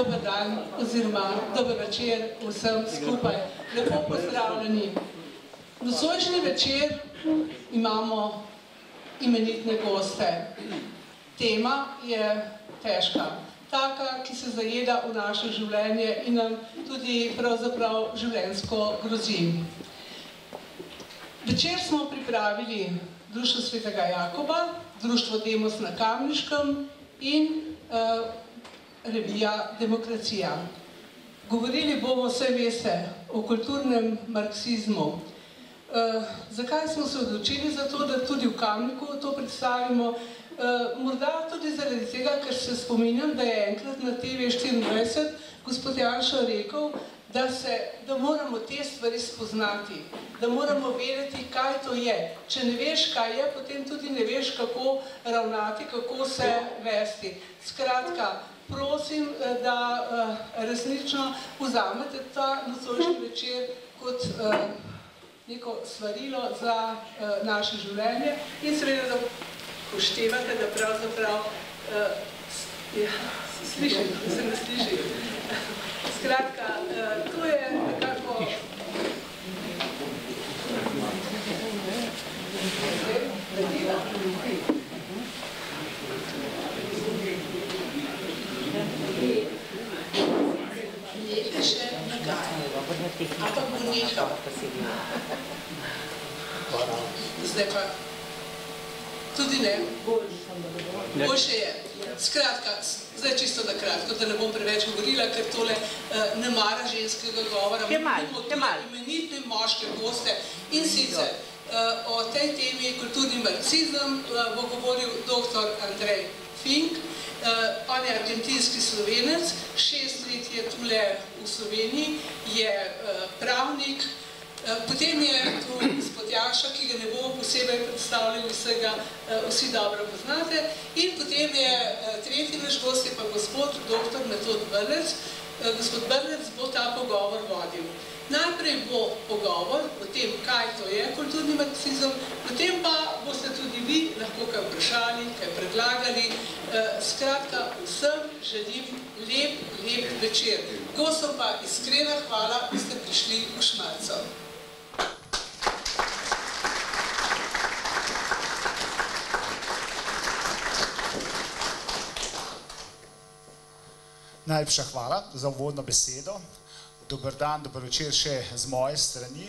dober dan oziroma dober večer vsem skupaj. Lepo pozdravljeni. Nocojšnji večer imamo imenitne goste. Tema je težka. Taka, ki se zajeda v naše življenje in nam tudi pravzaprav življenjsko grozi. Večer smo pripravili Društvo svetega Jakoba, Društvo Demos na Kamniškem in revija Demokracija. Govorili bomo, vse veste, o kulturnem marksizmu. Zakaj smo se odločili za to, da tudi v Kamniku to predstavimo? Morda tudi zaradi tega, ker se spominjam, da je enkrat na TV24 gospod Janša rekel, da moramo te stvari spoznati, da moramo vedeti, kaj to je. Če ne veš, kaj je, potem tudi ne veš, kako ravnati, kako se vesti. Skratka, prosim, da resnično vzamete ta nocojšnji večer kot neko svarilo za naše življenje in seveda, da upoštevate, da pravzaprav slišim, da se ne sliši. Skratka, to je nekako... Nekaj še nagaja, ampak bo nehal. Zdaj pa tudi ne. Boljše je. Skratka, zdaj čisto na kratko, da ne bom preveč govorila, ker tole ne mara ženskega govora. Imamo tudi imenitne moške goste in sicer o tej temi kulturni marksizem bo govoril dr. Andrej Fink. On je argentinski Slovenec, 6 let je tule v Sloveniji, je pravnik. Potem je tu gospod Janša, ki ga ne bomo posebej predstavljali, vsega vsi dobro poznate. In potem je tretji naš gost, je pa gospod dr. Metod Brlec. Gospod Brlec bo ta pogovor vodil. Najprej bo pogovor o tem, kaj to je kulturni marksizem, potem pa boste tudi vi lahko kaj vprašali, kaj predlagali. Skratka, vsem želim lep večer. Gostom pa iskrena hvala, da ste prišli v Šmarco. Najlepša hvala za uvodno besedo. Dober dan, dober večer še z moje strani.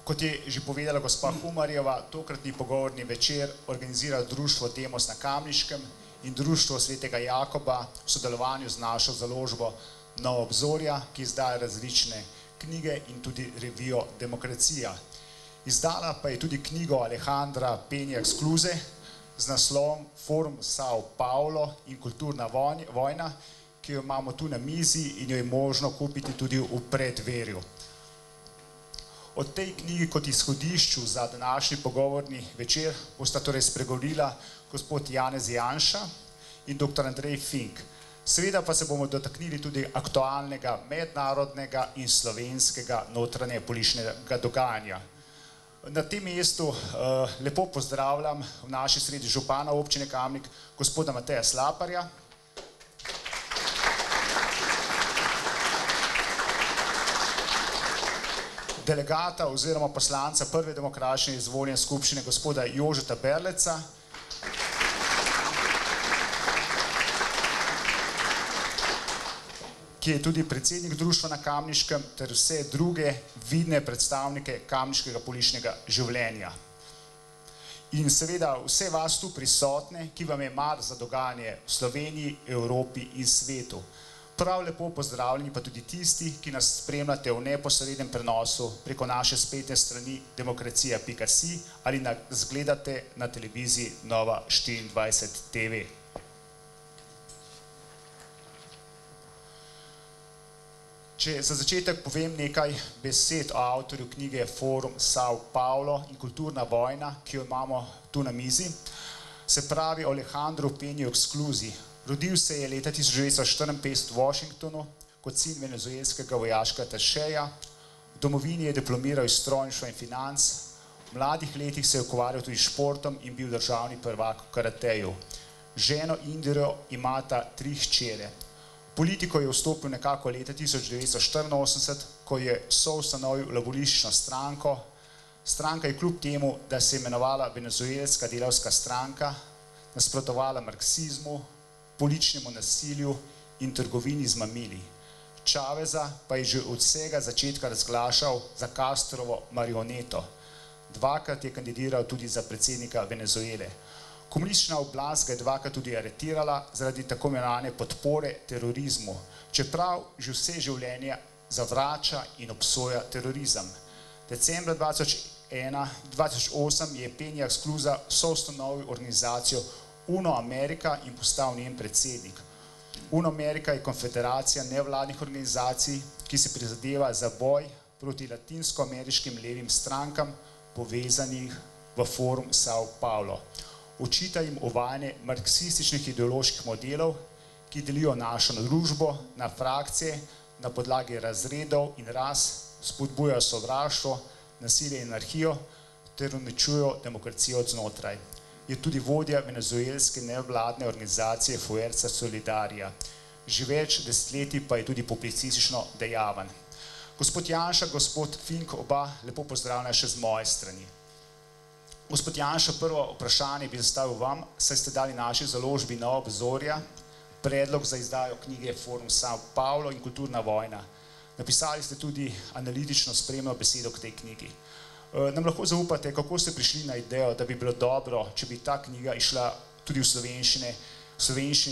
Kot je že povedala gospa Humarjeva, tokratni pogovorni večer organizira Društvo Demos na Kamniškem in Društvo svetega Jakoba v sodelovanju z našo založbo Nova obzorja, ki izdaja različne knjige in tudi revijo Demokracija. Izdala pa je tudi knjigo Alejandra Penja Excluze z naslovom Forum Sao Paulo in kulturna vojna, ki jo imamo tu na mizi in jo je možno kupiti tudi v predverju. O tej knjigi kot izhodišču za današnji pogovorni večer bosta torej spregovorila gospod Janez Janša in dr. Andrej Fink. Seveda pa se bomo dotaknili tudi aktualnega mednarodnega in slovenskega notranje političnega dogajanja. Na tem mestu lepo pozdravljam v naši sredi župana občine Kamnik, gospoda Mateja Slaparja, delegata oziroma poslanca prve demokratične izvoljene skupščine gospoda Jožeta Berleca, ki je tudi predsednik društva na Kamniškem, ter vse druge vidne predstavnike kamniškega političnega življenja. In seveda vse vas tu prisotne, ki vam je mar za dogajanje v Sloveniji, Evropi in svetu. Prav lepo pozdravljeni pa tudi tisti, ki nas spremljate v neposrednem prenosu preko naše spletne strani demokracija.si ali nas gledate na televiziji Nova 24 TV. Če za začetek povem nekaj besed o avtorju knjige Forum Sao Paulo in kulturna vojna, ki jo imamo tu na mizi, se pravi o Alejandru Penju Excluzi. Rodil se je leta 1954 v Washingtonu kot sin venezuelskega vojaškega atašeja. V domovini je diplomiral iz strojništva in financ. V mladih letih se je ukvarjal tudi športom in bil državni prvak v karateju. Ženo Indiro imata 3 hčere. Politiko je vstopil nekako leta 1984, ko je soustanovil laboristično stranko. Stranka je kljub temu, da se je imenovala Venezuelska delavska stranka, nasprotovala marksizmu, političnemu nasilju in trgovini z mamili. Čaveza pa je že od vsega začetka razglašal za Castrovo marioneto. Dvakrat je kandidiral tudi za predsednika Venezuele. Komunistična oblast ga je dvakrat tudi aretirala zaradi tako imenovane podpore terorizmu, čeprav že vse življenje zavrača in obsoja terorizem. Decembra 2008 je Peña Esclusa soustanovil organizacijo UNO Amerika in postal njen predsednik. UNO Amerika je konfederacija nevladnih organizacij, ki se prizadeva za boj proti latinsko-ameriškim levim strankam, povezanih v Forum Sao Paulo. Očita jim uvajanje marksističnih ideoloških modelov, ki delijo našo družbo na frakcije na podlagi razredov in ras, spodbujajo sovraštvo, nasilje in anarhijo ter uničujejo demokracijo od znotraj. Je tudi vodja venezuelske nevladne organizacije Fuerza Solidaria. Že več desetletij pa je tudi publicistično dejaven. Gospod Janša, gospod Fink, oba lepo pozdravljena še z moje strani. Gospod Janša, prvo vprašanje bi zastavil vam, saj ste dali naši založbi Nova obzorja predlog za izdajo knjige Forum Sao Paulo in kulturna vojna. Napisali ste tudi analitično spremno besedo k tej knjigi. Nam lahko zaupate, kako ste prišli na idejo, da bi bilo dobro, če bi ta knjiga išla tudi v slovenščini,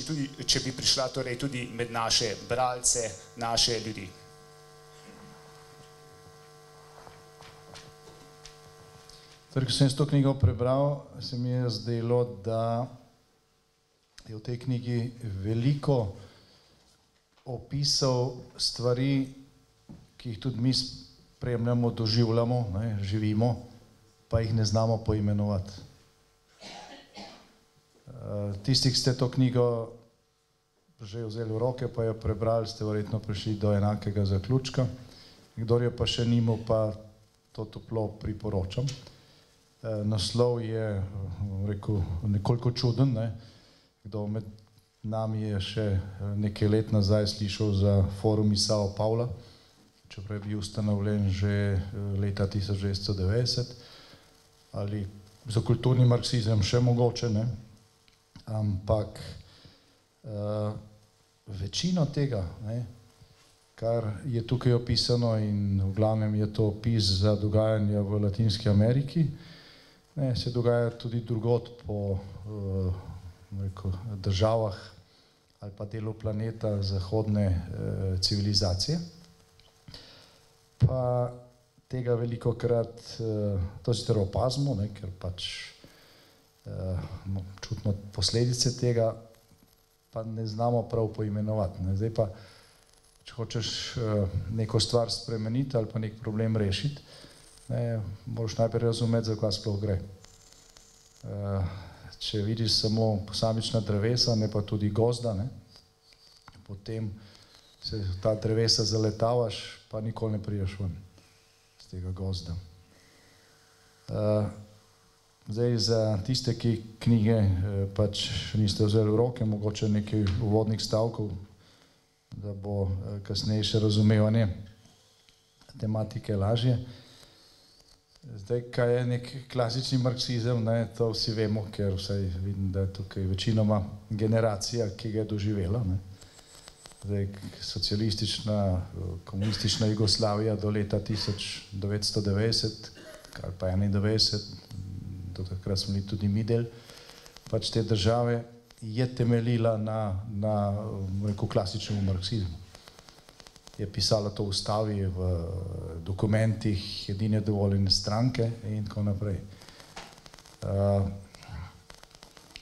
tudi, če bi prišla torej tudi med naše bralce, naše ljudi? Torej, ko sem to knjigo prebral, se mi je zdelo, da je v tej knjigi veliko opisal stvari, ki jih tudi mi spremljamo, doživljamo, živimo, pa jih ne znamo poimenovati. Tisti, ki ste to knjigo že vzeli v roke, pa jo prebrali, ste verjetno prišli do enakega zaključka. Kdor je pa še nimel, pa to toplo priporočam. Naslov je, rekel, nekoliko čuden, kdo med nami je še nekaj let nazaj slišal za Forum iz Sao Paula, čeprav je bil ustanovljen že leta 1990, ali za kulturni marksizem še mogoče, ampak večino tega, kar je tukaj opisano, in v glavnem je to opis za dogajanje v Latinski Ameriki, se dogaja tudi drugod po državah ali pa delu planeta zahodne civilizacije. Pa tega velikokrat, to sicer opazimo, ker pač čutimo posledice tega, pa ne znamo prav poimenovati. Zdaj pa, če hočeš neko stvar spremeniti ali pa nek problem rešiti, moraš najprej razumeti, za kaj sploh gre. Če vidiš samo posamična drevesa, ne pa tudi gozda, potem se ta drevesa zaletavaš, pa nikoli ne priješ ven z tega gozda. Zdaj, za tiste, ki knjige pač niste vzeli v roke, mogoče nekaj uvodnih stavkov, da bo kasnejše razumevanje tematike lažje. Zdaj, kaj je nek klasični marksizem, to vsi vemo, ker vsaj vidim, da je tukaj večinoma generacija, ki ga je doživela. Zdaj, socialistična, komunistična Jugoslavija do leta 1990, ali pa 1991, do takrat smo bili tudi mi del, pač te države je temeljila na klasičnem marksizmu. Je pisala to v ustavi, v dokumentih edine dovoljene stranke in tako naprej.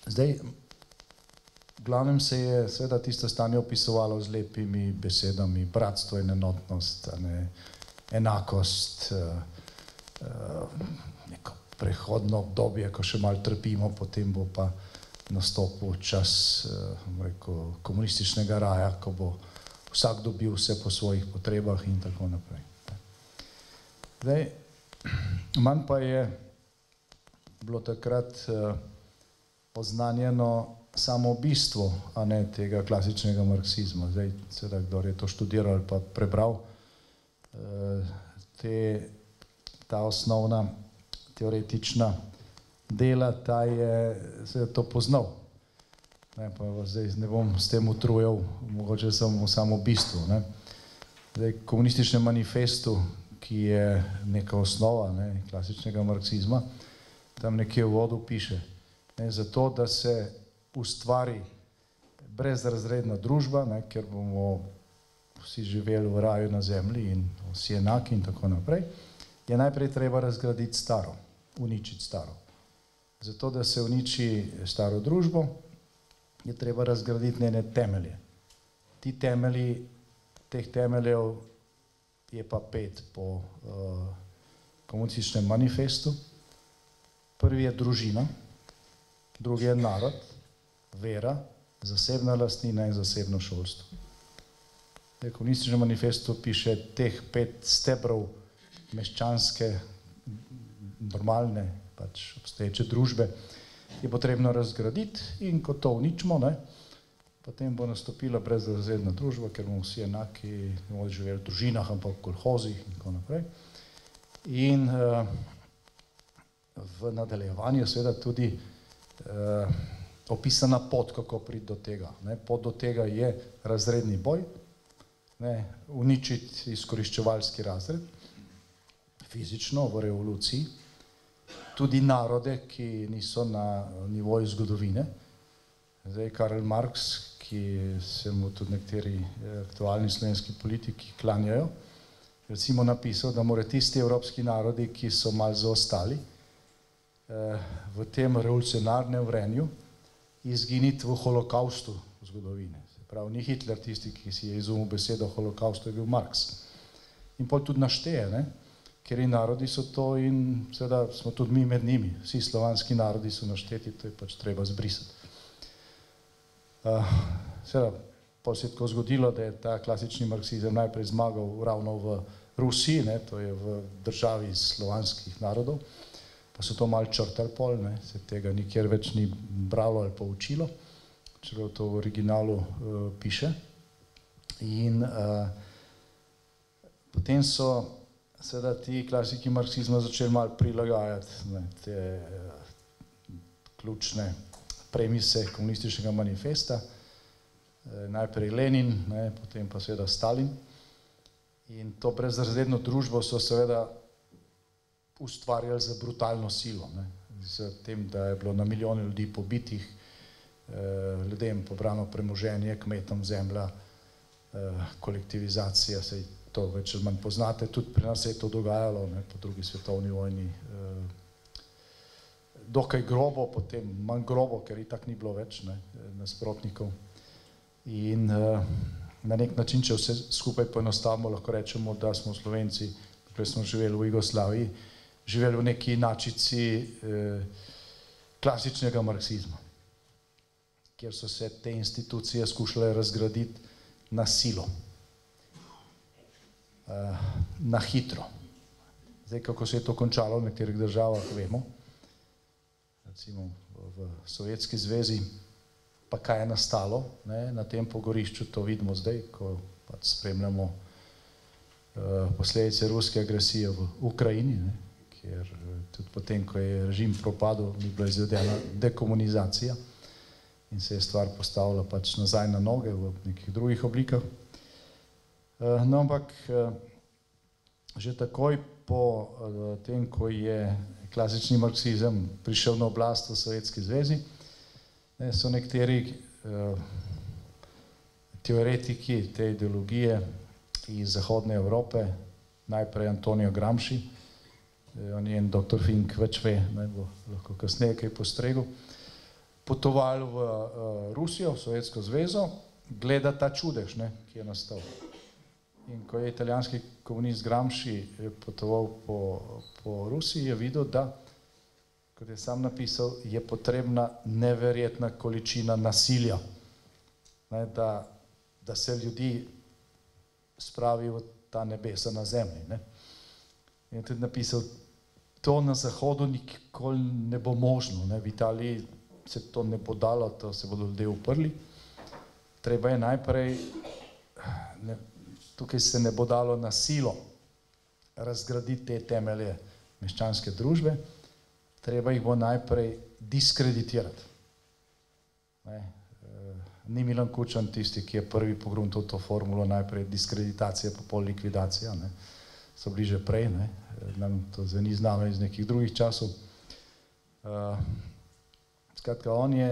Zdaj, v glavnem se je seveda tisto stanje opisovalo z lepimi besedami, bratstvo in enotnost, enakost, neko prehodno obdobje, ko še malo trpimo, potem bo pa nastopil čas komunističnega raja, ko bo vsak dobil vse po svojih potrebah in tako naprej. Zdaj, manj pa je bilo takrat oznanjeno samo bistvo, a ne tega klasičnega marksizma. Zdaj, seveda, kdor je to študiral ali pa prebral, ta osnovna teoretična dela, ta je seveda to poznal. Ne, pa zdaj ne bom s tem utrujal, mogoče samo bistvo. Ne. Zdaj, komunističnem manifestu, ki je neka osnova, ne, klasičnega marksizma, tam nekje v uvodu piše, ne, zato, da se ustvari brezrazredna družba, ne, ker bomo vsi živeli v raju na zemlji in vsi enaki in tako naprej, je najprej treba razgraditi staro, uničiti staro. Zato, da se uniči staro družbo, je treba razgraditi njene temelje. Teh temeljev je pa 5 po komunističnem manifestu. Prvi je družina, drugi je narod, vera, zasebna lastnina in zasebno šolstvo. V komunističnem manifestu piše teh 5 stebrov meščanske, normalne, pač obstoječe družbe, je potrebno razgraditi in ko to uničimo, ne, potem bo nastopila brezrazredna družba, ker bomo vsi enaki, ne bomo živeli v družinah, ampak v kolhozih in tako naprej. In v nadaljevanju seveda tudi opisana pot, kako priti do tega. Ne. Pot do tega je razredni boj, ne, uničiti izkoriščevalski razred, fizično v revoluciji, tudi narode, ki niso na nivoju zgodovine. Zdaj, Karl Marx, ki se mu tudi nekateri aktualni slovenski politiki klanjajo, recimo napisal, da morajo tisti evropski narodi, ki so malo zaostali v tem revolucionarnem vrenju, izginiti v holokaustu zgodovine. Se pravi, ni Hitler tisti, ki si je izumil besedo holokaustu, je bil Marx. In pol tudi našteje, ne? Ker narodi so to in seveda smo tudi mi med njimi. Vsi slovanski narodi so našteti, to je pač treba zbrisati. Seveda, pol se je tako zgodilo, da je ta klasični marksizem najprej zmagal ravno v Rusiji, ne, to je v državi slovanskih narodov, pa so to malo črtali pol, ne, se tega nikjer več ni bralo ali pa učilo, čeprav to v originalu piše. In potem so seveda ti klasiki marksizma začeli malo prilagajati, ne, te ključne premise komunističnega manifesta, najprej Lenin, ne, potem pa seveda Stalin. In to brezrazredno družbo so seveda ustvarjali za brutalno silo, ne, z tem, da je bilo na milijone ljudi pobitih, ljudem pobrano premoženje, kmetom zemlja, kolektivizacija, sej to več ali manj poznate, tudi pri nas se je to dogajalo, ne, po drugi svetovni vojni, dokaj grobo, potem manj grobo, ker itak ni bilo več, ne, nasprotnikov. In na nek način, če vse skupaj poenostavimo, lahko rečemo, da smo Slovenci, dokler smo živeli v Jugoslaviji, živeli v neki inačici klasičnega marksizma, kjer so se te institucije skušale razgraditi na silo, na hitro. Zdaj, kako se je to končalo v nekaterih državah, vemo. Recimo v Sovjetski zvezi, pa kaj je nastalo, ne, na tem pogorišču, to vidimo zdaj, ko pač spremljamo posledice ruske agresije v Ukrajini, ne, kjer tudi potem, ko je režim propadel, ni bila izvedena dekomunizacija in se je stvar postavila pač nazaj na noge v nekih drugih oblikah. No, ampak že takoj po tem, ko je klasični marksizem prišel na oblast v Sovjetski zvezi, so nekateri teoretiki te ideologije iz Zahodne Evrope, najprej Antonio Gramsci, on je en doktor Fink več ve, ne bo lahko kasneje kaj postregel, potovali v Rusijo, v Sovjetsko zvezo, gleda ta čudež, ne, ki je nastal. In ko je italijanski komunist Gramsci potoval po Rusiji, je videl, da, kot je sam napisal, je potrebna neverjetna količina nasilja, ne, da se ljudi spravi v ta nebesa na zemlji. Ne. In tudi napisal, to na Zahodu nikoli ne bo možno. Ne. V Italiji se to ne bo dalo, to se bodo ljudje uprli. Treba je najprej, tukaj se ne bo dalo na silo razgraditi te temelje meščanske družbe, treba jih bo najprej diskreditirati. Ni Milan Kučan tisti, ki je prvi pogruntal to formulo, najprej diskreditacija, pa pol likvidacija, so bili že prej, nam to zveni znano iz nekih drugih časov. Skratka, on je,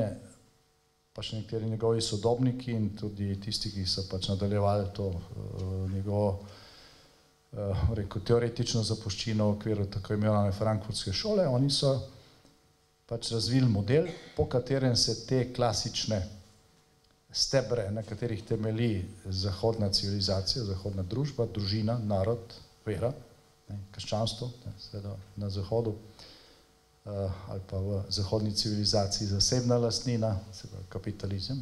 pa še nekateri njegovi sodobniki in tudi tisti, ki so pač nadaljevali to njegovo teoretično zapuščino v okviru tako imenovane frankfurtske šole, oni so pač razvili model, po katerem se te klasične stebre, na katerih temelji zahodna civilizacija, zahodna družba, družina, narod, vera, krščanstvo, seveda na zahodu ali pa v zahodni civilizaciji zasebna lastnina, se pravi kapitalizem,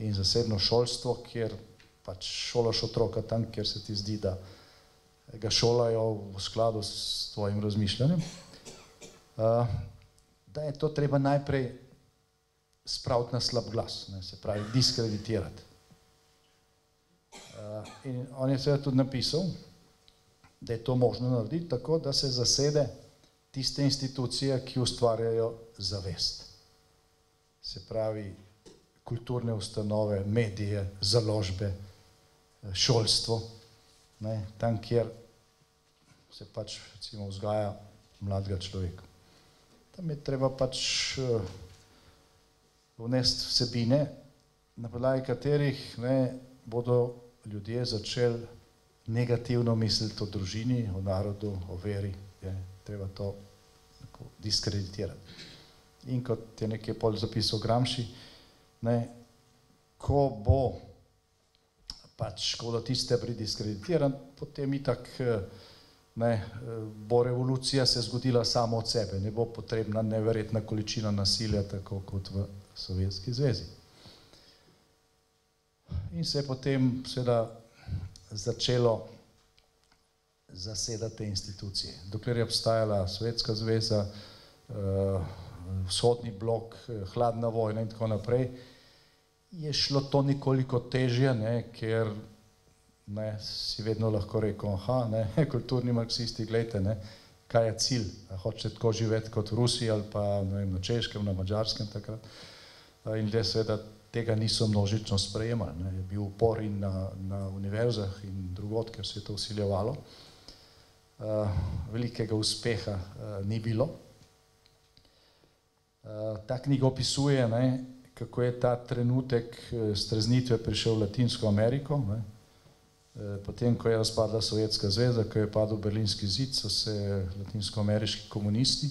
in zasebno šolstvo, kjer pač šolaš otroka tam, kjer se ti zdi, da ga šolajo v skladu s tvojim razmišljanjem, da je to treba najprej spraviti na slab glas, se pravi diskreditirati. In on je seveda tudi napisal, da je to možno narediti tako, da se zasede tiste institucije, ki ustvarjajo zavest. Se pravi kulturne ustanove, medije, založbe, šolstvo, tam, kjer se pač recimo vzgaja mladega človeka. Tam je treba pač vnesti vsebine, na podlagi katerih bodo ljudje začeli negativno misliti o družini, o narodu, o veri. Treba to diskreditirati. In kot je nekaj pol zapisal Gramsci, ko bo pač škoda tiste pri diskreditiran, potem itak bo revolucija se zgodila samo od sebe, ne bo potrebna neverjetna količina nasilja, tako kot v Sovjetski zvezi. In se je potem seveda začelo zasedati te institucije. Dokler je obstajala Sovjetska zveza, vzhodni blok, hladna vojna in tako naprej, je šlo to nekoliko težje, ker si vedno lahko rekel, kulturni marksisti, gledajte, kaj je cilj, hočete tako živeti kot v Rusiji ali pa na Češkem, na Madžarskem takrat. In ljudje seveda tega niso množično sprejemali. Je bil upor in na univerzah in drugod, ker se je to vsiljevalo. Velikega uspeha ni bilo. Ta knjiga opisuje, kako je ta trenutek streznitve prišel v Latinsko Ameriko. Potem, ko je razpadla Sovjetska zveza, ko je padel Berlinski zid, so se latinskoameriški komunisti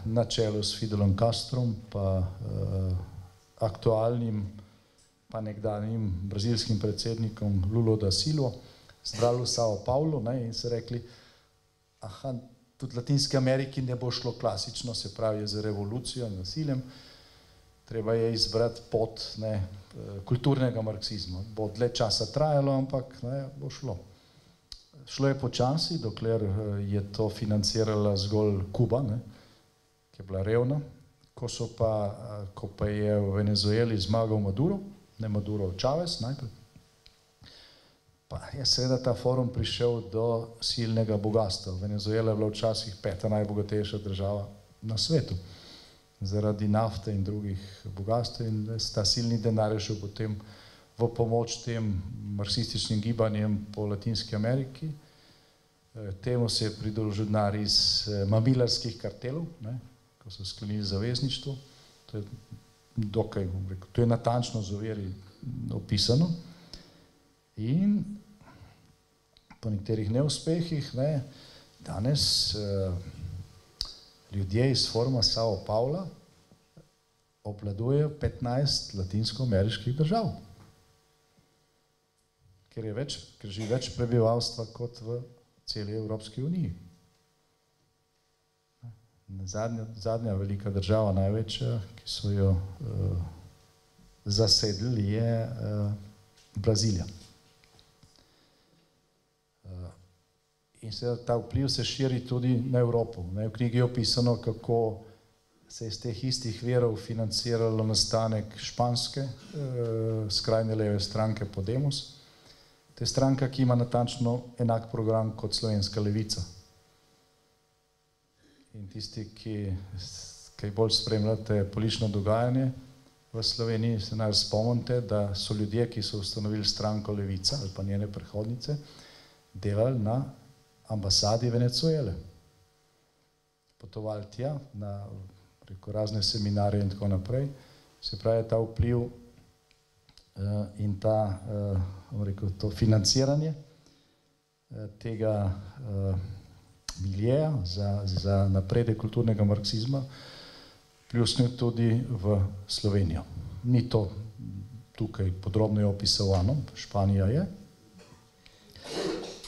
na čelu s Fidelom Castrom, pa aktualnim, pa nekdanjim brazilskim predsednikom Lulo da Silvo, zbrali v Sao Paulo in so rekli, tudi Latinske Ameriki ne bo šlo klasično, se pravi z revolucijo in nasiljem, treba je izbrati pot kulturnega marksizma. Bo dlje časa trajalo, ampak bo šlo. Šlo je počasi, dokler je to financirala zgolj Kuba, ki je bila revna. Ko pa je v Venezueli zmagal Maduro, ne Maduro, Chavez najprej, pa je seveda ta forum prišel do silnega bogatstva. Venezuela je bila včasih 5. najbogatejša država na svetu, zaradi nafte in drugih bogatstv, in ta silni denar je šel potem v pomoč tem marksističnim gibanjem po Latinski Ameriki. Temu se je pridružil denar iz mamilarskih kartelov, ko so sklenili zavezništvo. To je dokaj, to je natančno z oviri opisano. In po nekaterih neuspehih danes ljudje iz foruma Sao Paula obvladujejo 15 latinsko-ameriških držav, ker živi več prebivalstva kot v celi Evropski uniji. Zadnja velika država, največja, ki so jo zasedli, je Brazilija. In seveda ta vpliv se širi tudi na Evropo. V knjigi je opisano, kako se je iz teh istih virov financiralo nastanek španske skrajne leve stranke Podemos. To je stranka, ki ima natančno enak program kot slovenska levica. In tisti, ki bolj spremljate politično dogajanje v Sloveniji, se naj spomnite, da so ljudje, ki so ustanovili stranko Levica ali pa njene predhodnice, delali na ambasadi Venezuele. Potovali tja na razne seminarje in tako naprej. Se pravi, ta vpliv in to financiranje tega miljeja za napredek kulturnega marksizma pljusnil tudi v Slovenijo. Ni to tukaj podrobno opisovano, Španija je,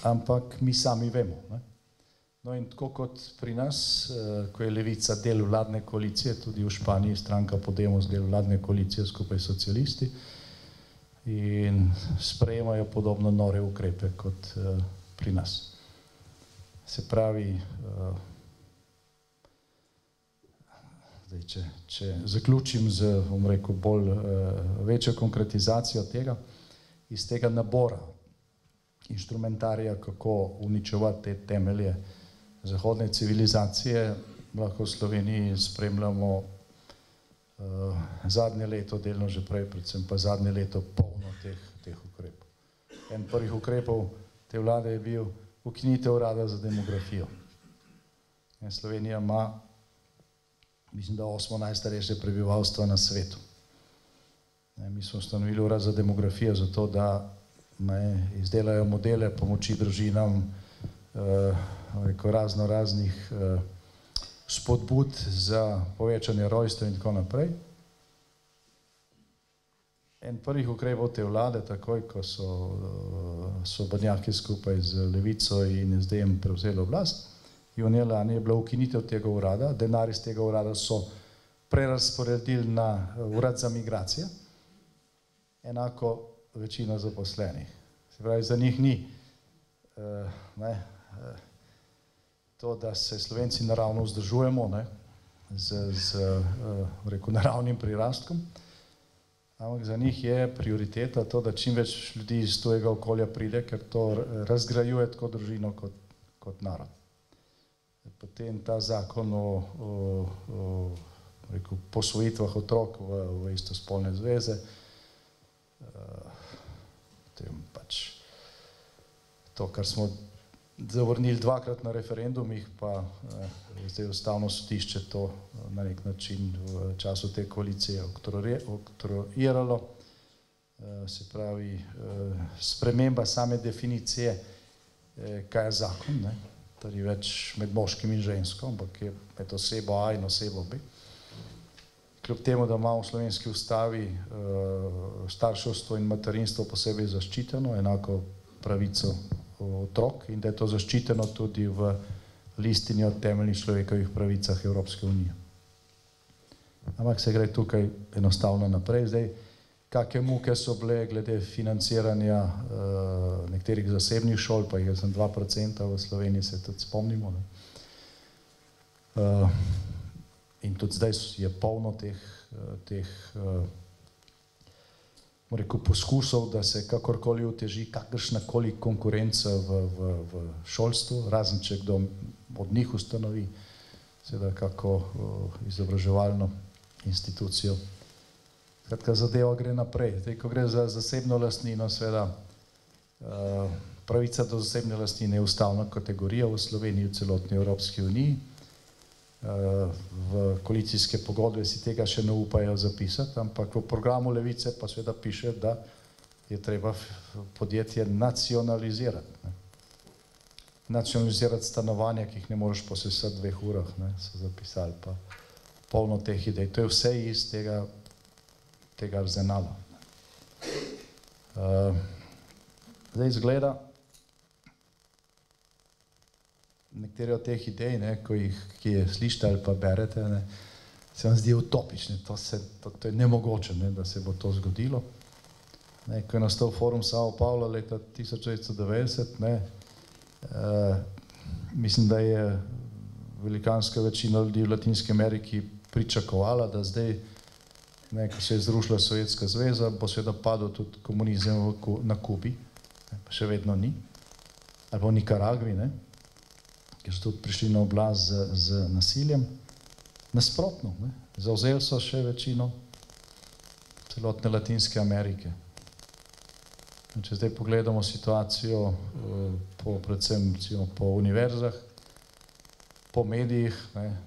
ampak mi sami vemo. No in tako kot pri nas, ko je Levica del vladne koalicije, tudi v Španiji stranka Podemos del vladne koalicije skupaj s socialisti in sprejemajo podobno nore ukrepe kot pri nas. Se pravi, če zaključim z, bom rekel, bolj večjo konkretizacijo tega, iz tega nabora inštrumentarija, kako uničevati te temelje zahodne civilizacije, lahko v Sloveniji spremljamo zadnje leto, delno že prej, predvsem pa zadnje leto polno teh ukrepov. En prvih ukrepov te vlade je bil ukinitev urada za demografijo. Slovenija ima, mislim, da 8. najstarejše prebivalstvo na svetu. Mi smo ustanovili urad za demografijo zato, da izdelajo modele pomoči družinam, razno raznih spodbud za povečanje rojstev in tako naprej. En prvih ukrepov te vlade, takoj, ko so svobodnjaki skupaj z Levico in SD-jem prevzeli oblast, junija lani je bila ukinitev tega urada, denar iz tega urada so prerazporedili na urad za migracije, enako večina zaposlenih. Se pravi, za njih ni to, da se Slovenci naravno vzdržujemo z naravnim prirastkom, ampak za njih je prioriteta to, da čim več ljudi iz tujega okolja pride, ker to razgrajuje tako družino kot narod. Potem ta zakon o posvojitvah otrok v istospolne zveze, potem pač to, kar smo zavrnili dvakrat na referendumih, pa zdaj Ustavno sodišče to na nek način v času te koalicije oktroiralo. Se pravi, sprememba same definicije, kaj je zakon, torej več med moškim in žensko, ampak je med osebo A in osebo B. Kljub temu, da ima v slovenski ustavi starševstvo in materinstvo posebej zaščiteno, enako pravico otrok, in da je to zaščiteno tudi v listini o temeljnih človekovih pravicah Evropske unije. Ampak se gre tukaj enostavno naprej. Zdaj, kakšne muke so bile glede financiranja nekaterih zasebnih šol, pa jih je 2% v Sloveniji, se tudi spomnimo. In tudi zdaj je polno teh poskusov, da se kakorkoli oteži kakršnakoli konkurenca v šolstvu, razen če kdo od njih ustanovi seveda kako izobraževalno institucijo. Skratka, zadeva gre naprej. Zdaj, ko gre za zasebno lastnino, seveda pravica do zasebne lastnine je ustavna kategorija v Sloveniji, v celotni Evropski uniji. V koalicijske pogodbe si tega še ne upajo zapisati, ampak v programu Levice pa seveda piše, da je treba podjetje nacionalizirati. Nacionalizirati stanovanja, ki jih ne moreš posesati v 2 urah, so zapisali pa polno teh idej. To je vse iz tega arzenala. Zdaj izgleda, nekatere od teh idej, ki je slišite ali pa berete, se vam zdi utopične. To je nemogoče, da se bo to zgodilo. Ko je nastal forum Sao Paulo leta 1990, mislim, da je velikanska večina ljudi v Latinski Ameriki pričakovala, da zdaj, ko se je zrušila Sovjetska zveza, bo seveda padel tudi komunizem na Kubi, pa še vedno ni, ali pa v Nikaragvi, ker so tudi prišli na oblast z nasiljem. Nasprotno, zavzeli so še večino celotne Latinske Amerike. Če zdaj pogledamo situacijo predvsem po univerzah, po medijih,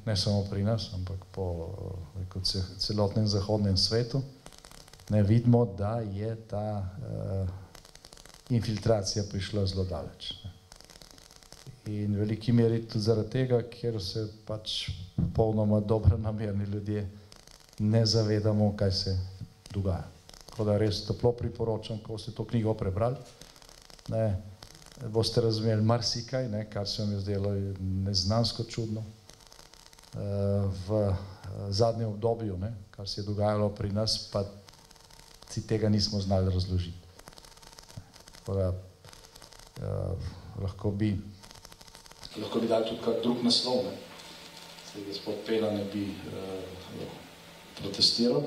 ne samo pri nas, ampak po celotnem zahodnem svetu, vidimo, da je ta infiltracija prišla zelo daleč. In v veliki meri tudi zaradi tega, ker se pač popolnoma dobronamerni ljudje ne zavedamo, kaj se dogaja. Tako da res toplo priporočam, ko ste to knjigo prebrali, boste razumeli marsikaj, kar se vam je zdelo neznansko čudno v zadnjem obdobju, kar se je dogajalo pri nas, pa si tega nismo znali razložiti. Tako da lahko bi dali tudi kak drug naslov, se gospod Pela ne bi protestiral.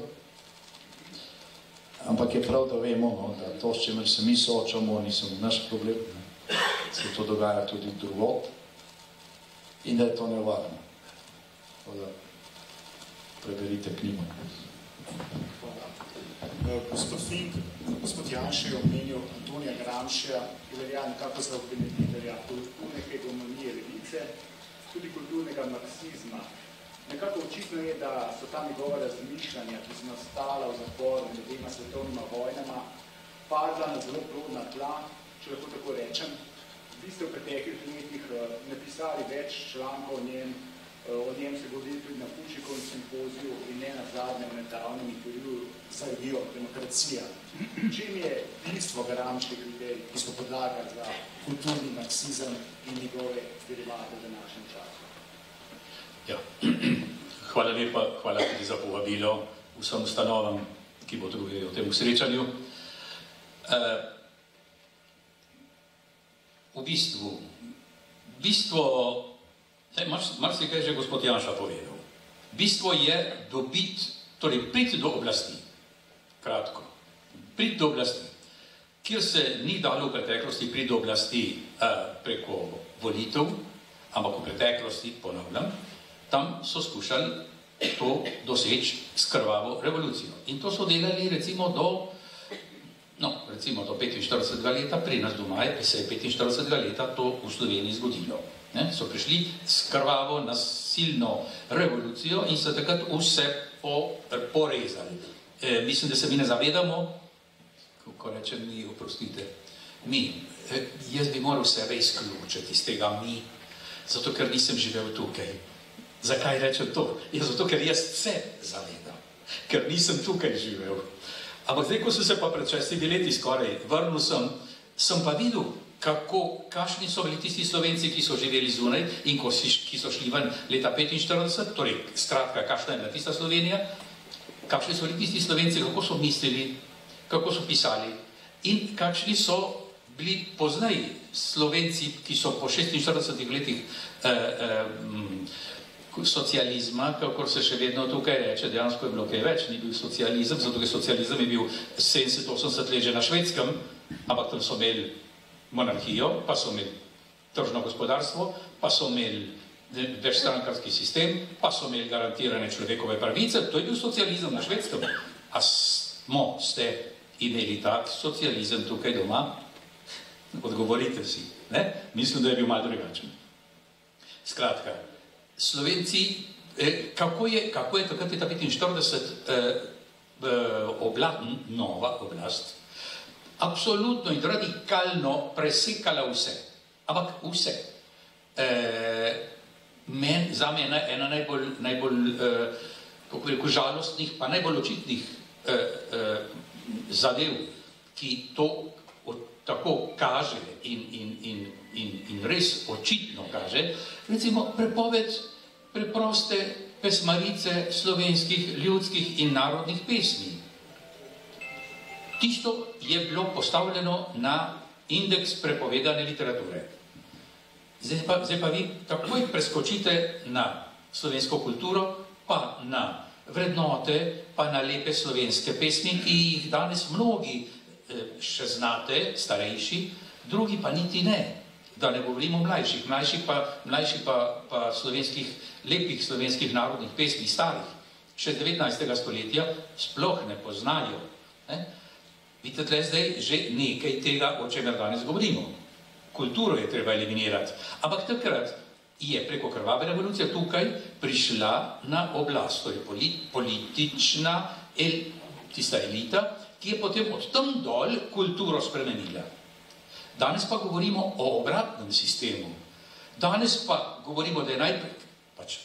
Ampak je prav, da vemo, da to, s čimer se mi soočamo, ni samo naš problem, se to dogaja tudi drugod in da je to nevarno. Tako da preberite knjigo. Gospod Fink, gospod Janša je omenil Antonija Gramscija, ki velja nekako za utemeljitelja kulturne hegemonije levice, tudi kulturnega marksizma. Nekako očitno je, da so ta njegova razmišljanja, ki so nastala v zaporu med dvema svetovnima vojnama, padla na zelo plodna tla, če lahko tako rečem. Vi ste v preteklih letih napisali več člankov o njem se govorili tudi na Puščikovem simpoziju in ne na zadnjem nedavnem intervjuju za revijo Demokracija. Čem je bistvo Gramsčevih idej, ki so podlaga za kulturni marksizem in njegove derivate v današnjem času? Ja, hvala lepa, hvala tudi za povabilo vsem ustanovam, ki bo drugi o tem srečanju. V bistvu, marsikaj že gospod Janša povedal, bistvo je dobiti, torej priti do oblasti, kratko, priti do oblasti, kjer se ni dalo v preteklosti priti do oblasti preko volitev, ampak v preteklosti, ponavljam, tam so skušali to doseči s krvavo revolucijo. In to so delali recimo do 45. leta, pri nas doma se je 45. leta to v Sloveniji zgodilo. So prišli s krvavo nasilno revolucijo in so takrat vse porezali. Mislim, da se mi ne zavedamo, ko rečem mi, oprostite, jaz bi moral sebe izključiti iz tega mi, zato ker nisem živel tukaj. Zakaj rečem to? Zato, ker jaz se zavedam, ker nisem tukaj živel. Ampak zdaj, ko sem se pa pred 6 leti skoraj vrnil sem pa videl, kakšni so bili tisti Slovenci, ki so živeli zunaj in ki so šli ven leta 45, torej skratka, kakšna je bila tista Slovenija, kakšni so bili tisti Slovenci, kako so mislili, kako so pisali in kakšni so bili poznaj Slovenci, ki so po 46 letih socializma, kakor se še vedno tukaj reče, dejansko je bilo kaj več, ni bil socializem, zato ker socializem je bil 70-80 let že na Švedskem, ampak tam so imeli monarhijo, pa so imeli tržno gospodarstvo, pa so imeli večstrankarski sistem, pa so imeli garantirane človekove pravice, to je bil socializem na Švedskem. A ste imeli tak socializem tukaj doma? Odgovorite si, ne? Mislim, da je bil malo drugačen. Skratka, Slovenci, kako je takrat leta 45 nova oblast, absolutno in radikalno presekala vse, ampak vse. Za me je ena najbolj kako rekel, žalostnih, pa najbolj očitnih zadev, ki to tako kaže in res očitno kaže, recimo prepoved preproste pesmarice slovenskih, ljudskih in narodnih pesmi. Tisto je bilo postavljeno na indeks prepovedane literature. Zdaj pa vi takoj preskočite na slovensko kulturo, pa na vrednote, pa na lepe slovenske pesmi, ki jih danes mnogi še znate, starejši, drugi pa niti ne. Da ne govorimo o mlajših, mlajših pa lepih slovenskih narodnih pesmi, starih, še 19. stoletja, sploh ne poznajo. Vidite, tle zdaj že nekaj tega, o čemer danes govorimo. Kulturo je treba eliminirati. Ampak takrat je preko krvave revolucije tukaj prišla na oblast, to je politična tista elita, ki je potem od tam dol kulturo spremenila. Danes pa govorimo o obratnem sistemu. Danes pa govorimo, da je najprej, pač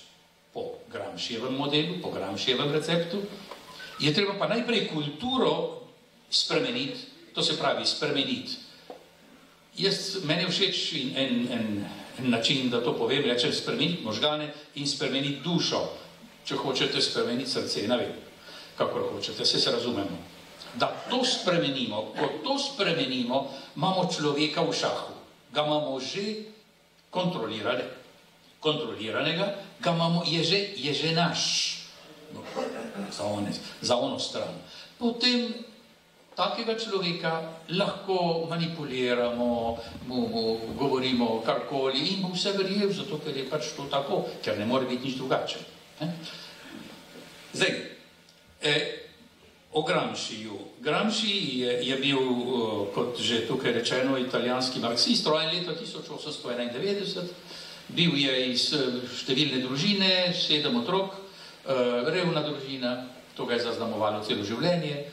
po Gramscijevem modelu, po Gramscijevem receptu, je treba pa najprej kulturo spremeniti, to se pravi spremeniti. Meni je všeč en način, da to povem, reče spremeniti možgane in spremeniti dušo. Če hočete spremeniti srce, ne vem, kakor hočete, se razumemo. Da to spremenimo, ko to spremenimo, imamo človeka v šahu. Ga imamo že kontroliranega, ga imamo, je že naš, za ono stran. Potem takega človeka lahko manipuliramo, mu govorimo karkoli in bo vse verjel, zato ker je pač to tako, ker ne more biti nič drugače. Zdaj, o Gramsciju. Gramsci je bil, kot že tukaj rečeno, italijanski marksist, rojen leta 1891, bil je iz številne družine, 7 otrok, revna družina, to ga je zaznamovalo celo življenje,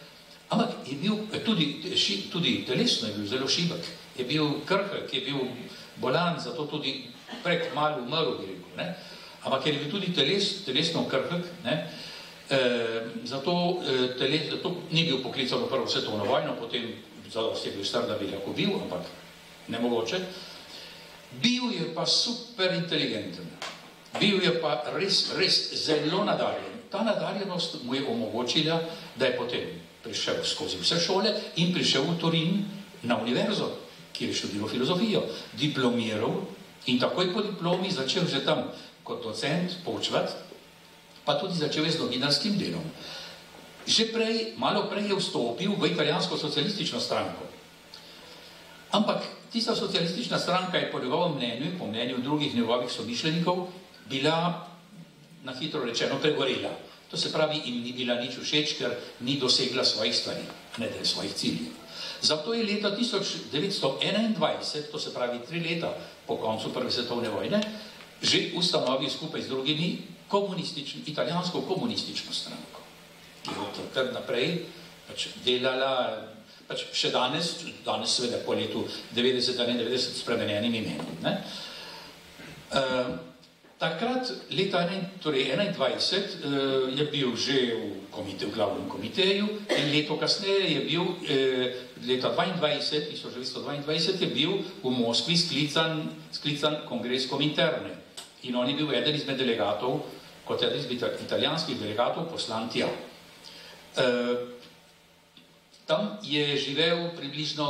ampak je bil tudi telesno je bil zelo šibek, je bil krhek, je bil bolan, zato tudi prek malo umrl, bi rekel, ampak je bil tudi telesno krhek, zato ni bil poklican v Prvo svetovno vojno, potem zadosti je bil star, da bi lahko bil, ampak nemogoče. Bil je pa super inteligenten, bil je pa res zelo nadarjen. Ta nadarjenost mu je omogočila, da je potem prišel skozi vse šole in prišel v Turin na univerzo, kjer je študiral filozofijo, diplomiral in takoj po diplomi začel že tam kot docent poučevati, pa tudi začel je z novinarskim delom. Že malo prej je vstopil v italijansko socialistično stranko. Ampak tista socialistična stranka je po njegovem mnenju, po mnenju drugih njegovih somišljenikov, bila, na hitro rečeno, pregorela. To se pravi, jim ni bila nič všeč, ker ni dosegla svojih stvari, ne da je svojih ciljev. Zato je leta 1921, to se pravi 3 leta po koncu Prve svetovne vojne, že ustanovil skupaj z drugimi italijansko komunistično stranko, ki je takrat naprej delala, še danes seveda po letu 90 spremenjenim imenom. Takrat, leta 1921, je bil že v glavnem komiteju in leto kasneje je bil, leta 1922 je bil v Moskvi sklican kongres Kominterne in on je bil eden izmed delegatov, kot eden izmed italijanskih delegatov poslan tja. Tam je živel približno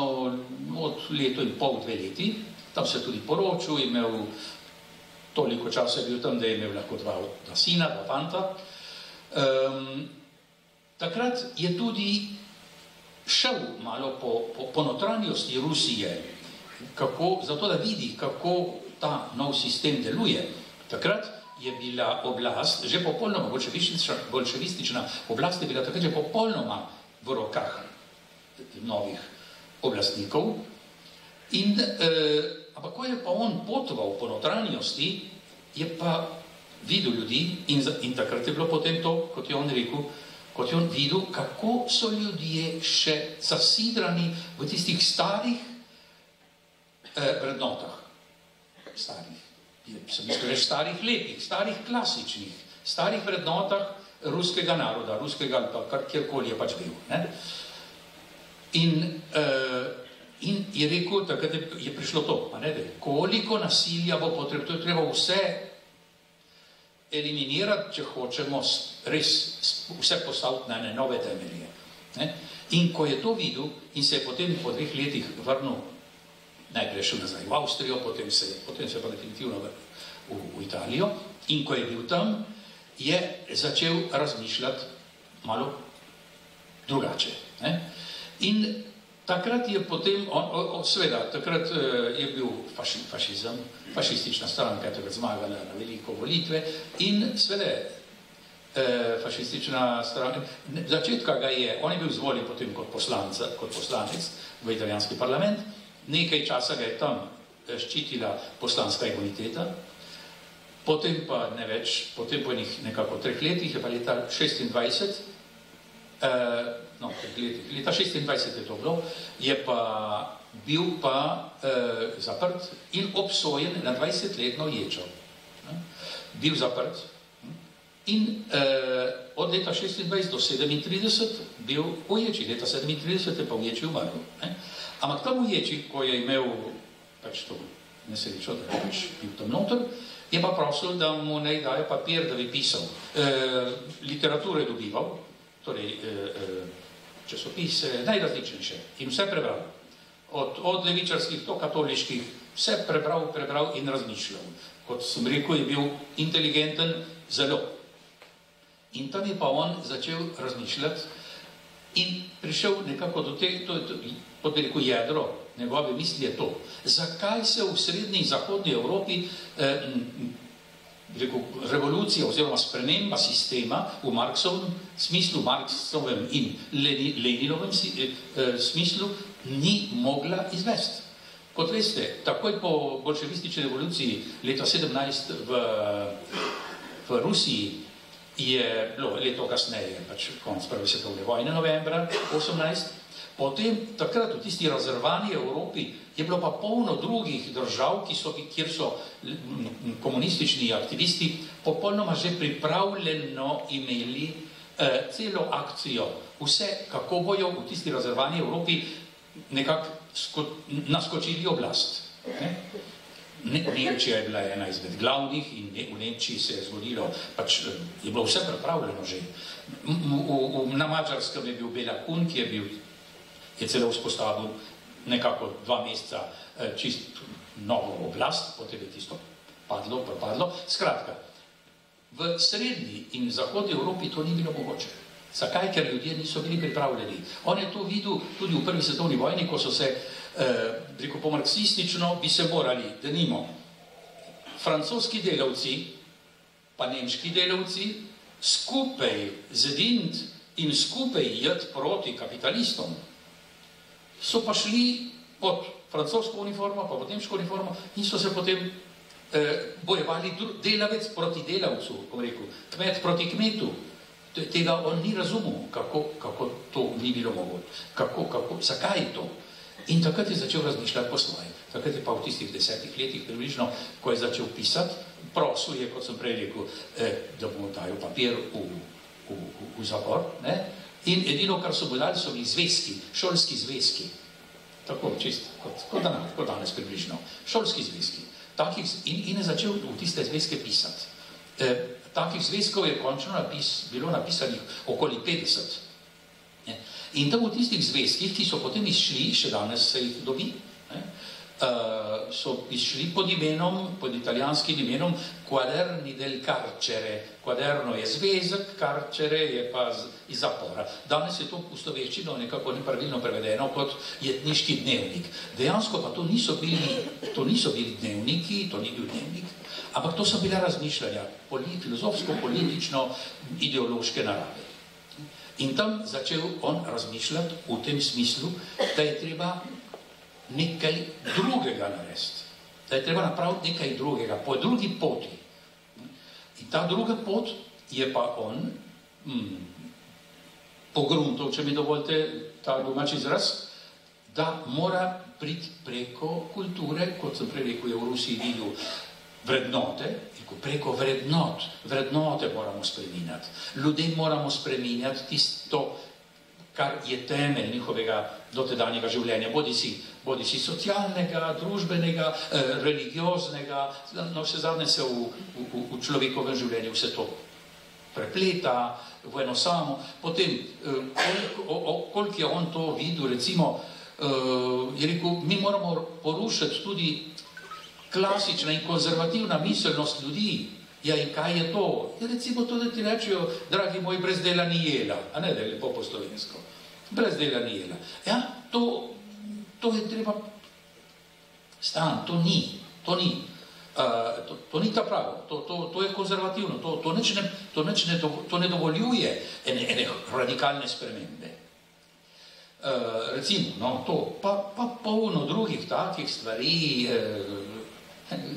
od leto in pol, 2 leti, tam se tudi poročil, imel toliko časa je bil tam, da je imel lahko 2 sina, 2 fanta. Takrat je tudi šel malo po notranjosti Rusije, zato da vidi, kako ta nov sistem deluje. Takrat je bila oblast, že popolnoma bolševistična oblast je bila takrat že popolnoma v rokah novih oblastnikov. Ampak ko je pa on potoval po notranjosti, je pa videl ljudi in takrat je bilo potem to, kot je on rekel, kot je on videl, kako so ljudje še zasidrani v tistih starih vrednotah. Starih lepih, starih klasičnih, starih vrednotah ruskega naroda, ruskega ali pa kjerkoli je pač bil. In je rekel, takrat je prišlo to, koliko nasilja bo potrebno, to je treba vse eliminirati, če hočemo res vse postaviti na nove temelje. In ko je to videl in se je potem po 2 letih vrnil, najprej šel nazaj v Avstrijo, potem se pa definitivno vrnil v Italijo, in ko je bil tam, je začel razmišljati malo drugače. In takrat je potem, seveda, takrat je bil fašizem, fašistična stranka je takrat zmagala na veliko volitve in seveda fašistična stranka, začetka ga je, on je bil izvoljen potem kot poslanec v italijanski parlament, nekaj časa ga je tam ščitila poslanska imuniteta, potem pa ne več, potem po nekako 3 letih, je pa leta 26, leta 26 je to bilo, je pa bil pa zaprt in obsojen na 20-letno ječo. Bil zaprt in od leta 26 do 37 bil v ječi, leta 37 je pa v ječi umrl. Ampak tam v ječi, ko je imel pač to nesrečo, da je pač bil tam noter, je pa prosil, da mu naj daje papir, da bi pisal. Literature dobival, torej časopise, najrazličnejše in vse prebral. Od levičarskih do katoliških, vse prebral in razmišljal. Kot sem rekel, je bil inteligenten zelo. In tam je pa on začel razmišljati in prišel nekako do tega, kot bi rekel, jedro njegove misli je to. Zakaj se v srednji in zahodni Evropi revolucija oziroma sprememba sistema v Marksovem smislu, Marksovem in Leninovem smislu ni mogla izvesti? Kot veste, takoj po bolševistični revoluciji leta 17 v Rusiji je bilo leto kasneje, pač konec prve svetovne vojne, novembra 18, potem takrat v tisti razrvani Evropi je bilo pa polno drugih držav, kjer so komunistični aktivisti popolnoma že pripravljeno imeli celo akcijo, vse, kako bojo v tisti razrvani Evropi nekako naskočili oblast. Nemčija je bila ena izmed glavnih in v Nemčiji se je zgodilo, pač je bilo vse pripravljeno že. Na Mačarskem je bil Bela Kun, ki je celo vzpostavil nekako 2 meseca čist novo oblast, potem je tisto propadlo. Skratka, v srednji in zahodni Evropi to ni bilo mogoče. Zakaj? Ker ljudje niso bili pripravljeni. On je to videl tudi v prvi svetovni vojni, ko so se, rekel, pomarksistično bi se morali, denimo, francoski delavci, pa nemški delavci, skupaj zediniti in skupaj jeti proti kapitalistom. So pa šli pod francosko uniformo, pa pod nemško uniformo in so se potem bojevali delavec proti delavcu, bom rekel, kmet proti kmetu. Tega on ni razumel, kako to ni bilo mogoče, zakaj je to. In takrat je začel razmišljati po svoje. Takrat je pa v tistih 10 letih približno, ko je začel pisati, prosil je, kot sem prej rekel, da mu dajo papir v zapor. In edino, kar so dali, so bili zvezki, šolski zvezki. Tako, čist, kot danes približno. Šolski zvezki. In je začel v tiste zvezke pisati. Takih zvezkov je končno bilo napisanih okoli 50. In tam v tistih zvezkih, ki so potem izšli, še danes se jih dobi, so izšli pod italijanskim imenom Quaderni del Carcere. Quaderno je zvezek, carcere je pa iz zapora. Danes je to v slovenščino nekako nepravilno prevedeno kot jetniški dnevnik. Dejansko pa to niso bili dnevniki, to ni bil dnevnik, ampak to so bila razmišljanja, filozofsko-politično, ideološke narave. In tam začel on razmišljati v tem smislu, da je treba nekaj drugega narediti. Da je treba napraviti nekaj drugega, po drugi poti. In ta druga pot je pa on pogruntal, če mi dovolite ta domač izraz, da mora priti preko kulture, kot sem prej rekel, je v Rusiji videl vrednote, preko vrednote moramo spreminjati. Ljudem moramo spreminjati tisto, kar je temelj njihovega dotedanjega življenja, bodi si socialnega, družbenega, religioznega, no vse zadnje se v človekovem življenju vse to prepleta v eno samo. Potem, koliko je on to videl, recimo, je rekel, mi moramo porušiti tudi klasična in konzervativna miselnost ljudi, Ja, in kaj je to? Ja, recimo to, da ti rečejo, dragi moj, brez dela ni jela, a ne, da je lepo po slovensko. Brez dela ni jela. Ja, to je treba stan, to ni. To ni ta pravo, to je konzervativno, to ne dovoljuje ene radikalne spremembe. Recimo, no, to, pa polno drugih takih stvari,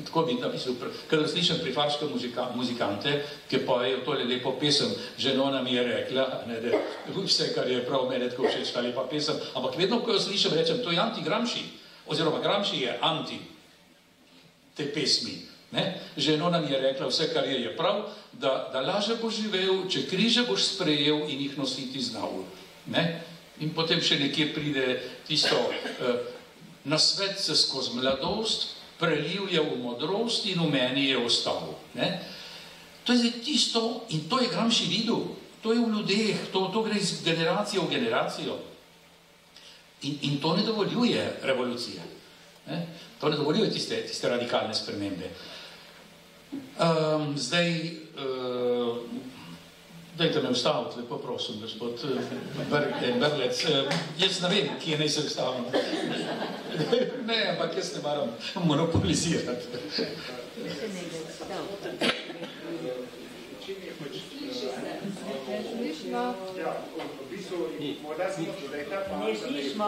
tako bi napisal, kadar slišam prifarske muzikante, ki pojejo tole lepo pesem, ženona mi je rekla, ne, da vse, kar je prav mene tako všeč, ta lepa pesem, ampak vedno, ko jo slišam, rečem, to je anti-Gramsci, oziroma Gramsci je anti te pesmi. Ne? Ženona mi je rekla, vse, kar je prav, da laže boš živel, če križe boš sprejel in jih nositi znal. Ne? In potem še nekje pride tisto, na svet se skozi mladost prelil je v modrost in v meni je ostal. Ne? To je tisto, in to je Gramsci videl, to je v ljudeh, to gre iz generacije v generacijo. In to ne dovoljuje revolucije. Ne? To ne dovoljuje tiste radikalne spremembe. Zdaj, dajte me ustaviti, lepo prosim, gospod Berlec. Jaz ne vem, kje naj se ustavim. Ne, ampak jaz ne maram monopolizirati.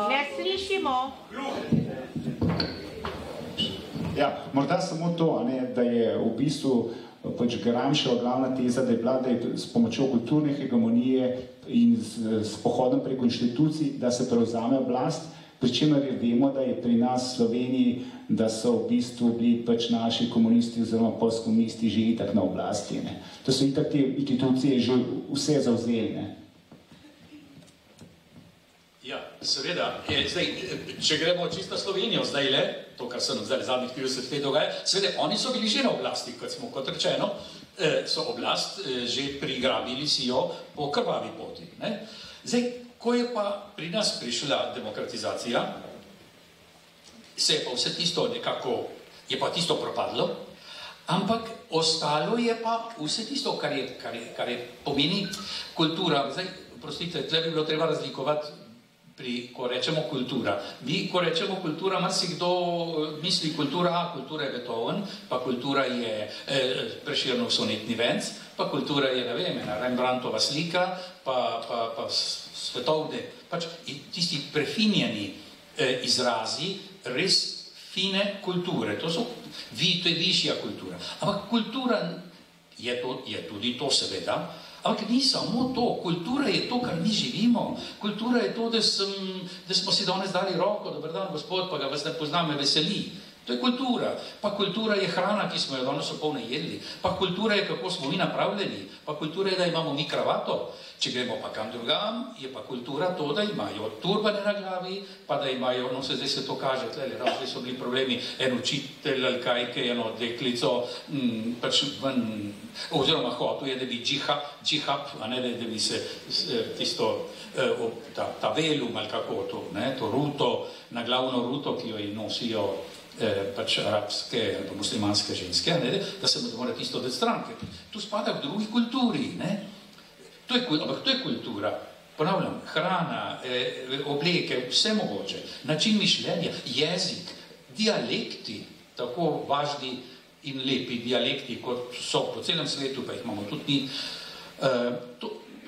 Ne slišimo. Ja, morda samo to, da je v bistvu pač Gramsciova glavna teza, da je bila, da je s pomočjo kulturne hegemonije in s pohodom preko inštitucij, da se prevzame oblast, pri čemer vemo, da je pri nas v Sloveniji, da so v bistvu bili pač naši komunisti oziroma postkomunisti že itak na oblasti. Ne. To so itak te institucije že vse zavzeli. Ne. Ja, seveda. Zdaj, če gremo čisto Slovenijo, zdaj le, to, kar se nam zdaj zadnjih 30 let dogaja, seveda, oni so bili že na oblasti, kot rečeno, so oblast že prigrabili si jo po krvavi poti. Ne? Zdaj, ko je pa pri nas prišla demokratizacija, se je pa vse tisto nekako, je pa tisto propadlo, ampak ostalo je pa vse tisto, kar je pomeni kultura. Zdaj, prostite, tle bi bilo treba razlikovati ko rečemo kultura. Ko rečemo kultura, marsikdo misli kultura je Beethoven, pa kultura je Prešernov sonetni venc, pa kultura je, ne vem, Rembrandtova slika, pa svetovne, pač tisti prefinjeni izrazi res fine kulture. To je višja kultura. Ampak kultura je tudi to, seveda, ampak ni samo to. Kultura je to, kar mi živimo. Kultura je to, da smo si danes dali roko, dober dan, gospod, pa ga vas ne poznam, me veseli. To je kultura. Pa kultura je hrana, ki smo jo danes opolne jedli. Pa kultura je, kako smo mi napravljeni. Pa kultura je, da imamo mi kravato. Če gremo pa kam drugam, je pa kultura to, da imajo turbane na glavi, pa da imajo, no zdaj se to kaže, razli so bili problemi, en učitelj ali kaj, ki je eno deklico, pač ven, oziroma hotel je, da bi džihab, a ne, da bi se tisto, ta velum ali kako to, ne, to ruto, naglavno ruto, ki jo nosijo pač arabske ali muslimanske ženske, ne, da se mora tisto dati stranke. Tu spada v drugi kulturi, ne. Ampak to je kultura, ponavljam, hrana, obleke, vse mogoče, način mišljenja, jezik, dialekti, tako važni in lepi dialekti, kot so po celem svetu, pa jih imamo tudi mi,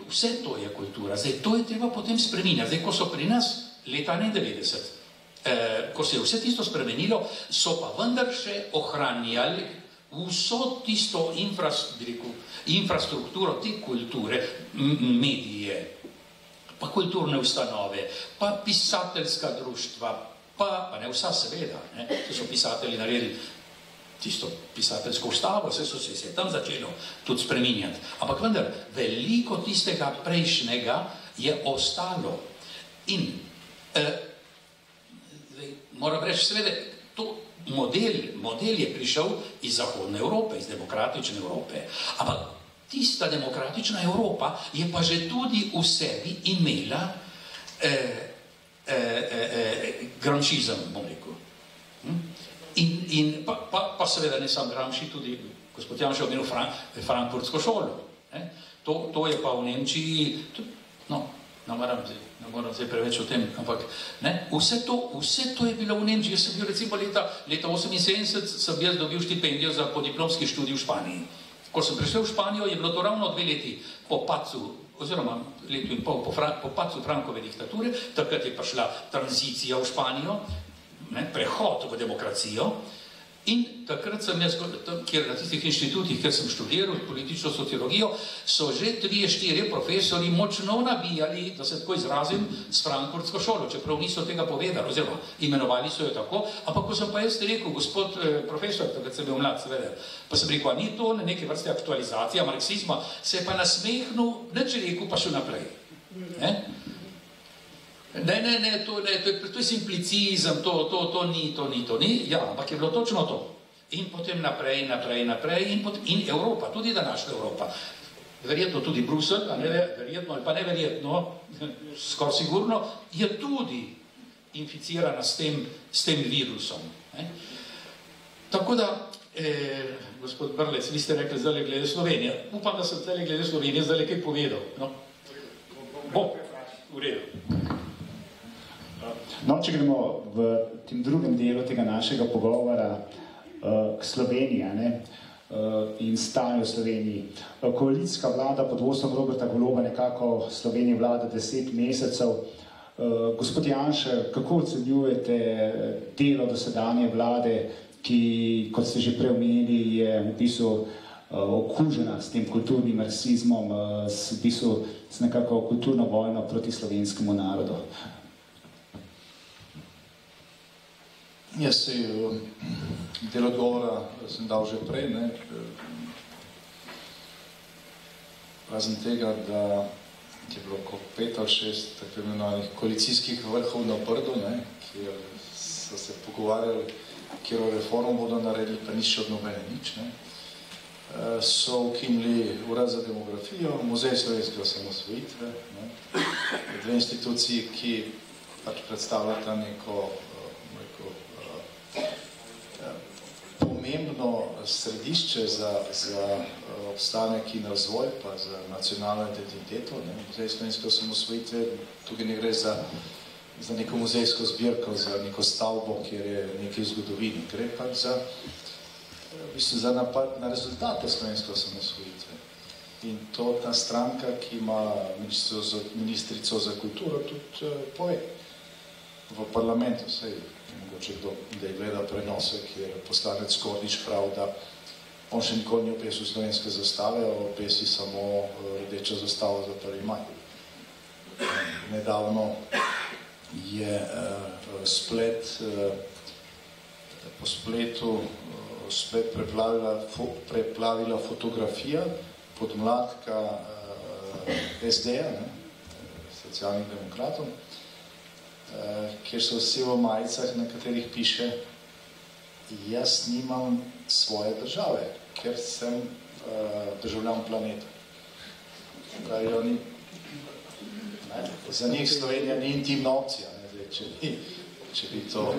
vse to je kultura. Zdaj, to je treba potem spreminjati. Zdaj, ko so pri nas leta 1991, ko se je vse tisto spremenilo, so pa vendar še ohranjali vso tisto infrastrukturo te kulture, medije, pa kulturne ustanove, pa pisateljska društva, pa ne vsa seveda, ne, to so pisatelji naredili tisto pisateljsko ustavo, vse so se tam začelo tudi spreminjati. Ampak vendar, veliko tistega prejšnjega je ostalo. In moram reči, seveda, to model je prišel iz Zahodne Evrope, iz demokratične Evrope. Ampak tista demokratična Evropa je pa že tudi v sebi imela gramšizem, bom rekel. In pa seveda ne sam Gramsci, tudi Gospod Janša je omenil frankfurtsko šolo. To je pa v Nemčiji, no, ne moram zdaj preveč o tem, ampak vse to je bilo v Nemčiji. Jaz sem bil recimo leta 1978, sem jaz dobil štipendijo za podiplomski študij v Španiji. Ko sem prišel v Španijo, je bilo to ravno 2 leti po padcu, oziroma leto in pol po padcu Frankove diktature, takrat je prišla tranzicija v Španijo, prehod v demokracijo. In takrat sem jaz, na tistih inštitutih, kjer sem študiral politično sociologijo, so že 3-4 profesori močno nabijali, da se tako izrazim, s frankfurtsko šolo, čeprav niso tega povedali, oziroma imenovali so jo tako, ampak ko sem pa jaz rekel, gospod profesor, takrat sem bil mlad, seveda, pa sem rekel, ni to neke vrste aktualizacija marksizma, se je pa nasmehnil, nič rekel, pa šel naprej. Ne, to je simplicizem, to ni, ja, ampak je bilo točno to. In potem naprej, in Evropa, tudi današnja Evropa, verjetno tudi Bruselj, verjetno ali pa neverjetno, skoraj sigurno, je tudi inficirana s tem virusom. Tako da, gospod Brlec, vi ste rekli zdaj glede Slovenije. Upam, da sem zdaj glede Slovenije zdaj kaj povedal. Bo, v redu. No, če gremo v tem drugem delu tega našega pogovora k Sloveniji in stanju v Sloveniji. Koalicijska vlada pod vodstvom Roberta Goloba nekako Sloveniji vlada 10 mesecev. Gospod Janša, kako ocenjujete delo dosedanje vlade, ki, kot ste že prej omenili, je v bistvu okužena s tem kulturnim marksizmom, v bistvu s nekako kulturno vojno proti slovenskemu narodu? Jaz se del odgovora sem dal že prej, razen tega, da je bilo 5 ali 6 tako imenovanih koalicijskih vrhov na Brdu, kjer so se pogovarjali, katero reformo bodo naredili, pa nič od nobene nič. So ukinili Urad za demografijo, Muzej slovenske osamosvojitve, 2 instituciji, ki pač predstavljata neko pomembno središče za obstanek in razvoj, pa za nacionalno identiteto. Muzej slovenske osamosvojitve, tukaj ne gre za neko muzejsko zbirko, za neko stavbo, kjer je nekaj zgodovini. Gre pa za napad na rezultate slovenske osamosvojitve. In to ta stranka, ki ima ministrico za kulturo, tudi pove v parlamentu. Mogoče kdo, da je gleda prenose, kjer poslanec Kordič prav, da on še nikoli ni opesil slovenske zastave, opesi samo rdečo zastavo za 1. maj. Nedavno je po spletu preplavila fotografija podmladka SD-ja, socialnih demokratov, kjer so vsi v majicah, na katerih piše: jaz nimam svoje države, ker sem državljan planeta. Pravi oni, za njih Slovenija ni intimna opcija, če bi to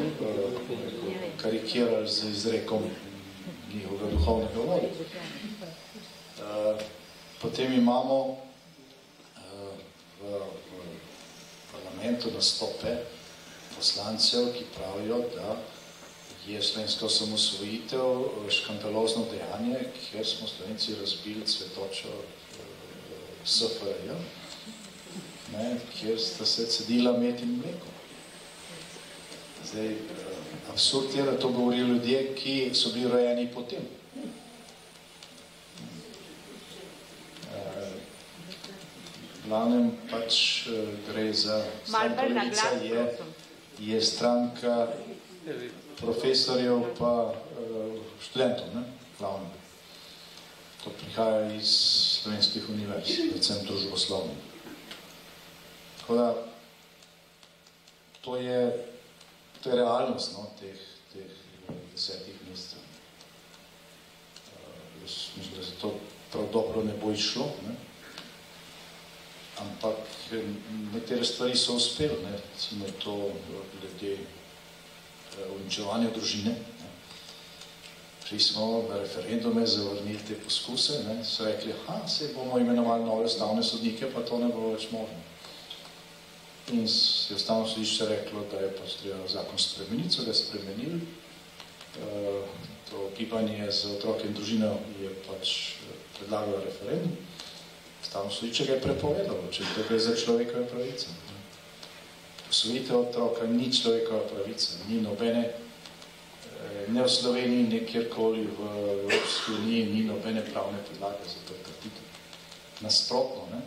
karikirali z izrekom njihovega duhovnega vodja. Potem imamo v parlamentu nastope poslancev, ki pravijo, da je slovenska osamosvojitev škandalozno dejanje, kjer smo Slovenci razbili cvetočo SFRJ, kjer sta se cedila med in mleko. Zdaj, absurd je, da to govorijo ljudje, ki so bili rojeni potem. Glavnem pač gre za stranka, je stranka profesorjev pa študentov, glavnem. To prihaja iz slovenskih univerz, predvsem družboslovnih. Tako da, to je realnost teh 10 mesecev. Jaz mislim, da se to prav dobro ne bo išlo, ampak nekatere stvari so uspeli, recimo to glede uničevanja družine. Šli smo na referendume, zavrnili te poskuse, so rekli, se bomo imenovali nove ustavne sodnike, pa to ne bo več možno. In je ustavno sodišče reklo, da je pač treba zakon spremeniti, so ga spremenili. To gibanje za otroke in družino je pač predlagalo referendum. Ustavno sodišče ga je prepovedalo, če to gre za človekove pravice. Posvojitev otroka ni človekova pravica, ni nobene, ne v Sloveniji, ne kjerkoli v Evropski uniji, ni nobene pravne podlage za to trditev. Nasprotno,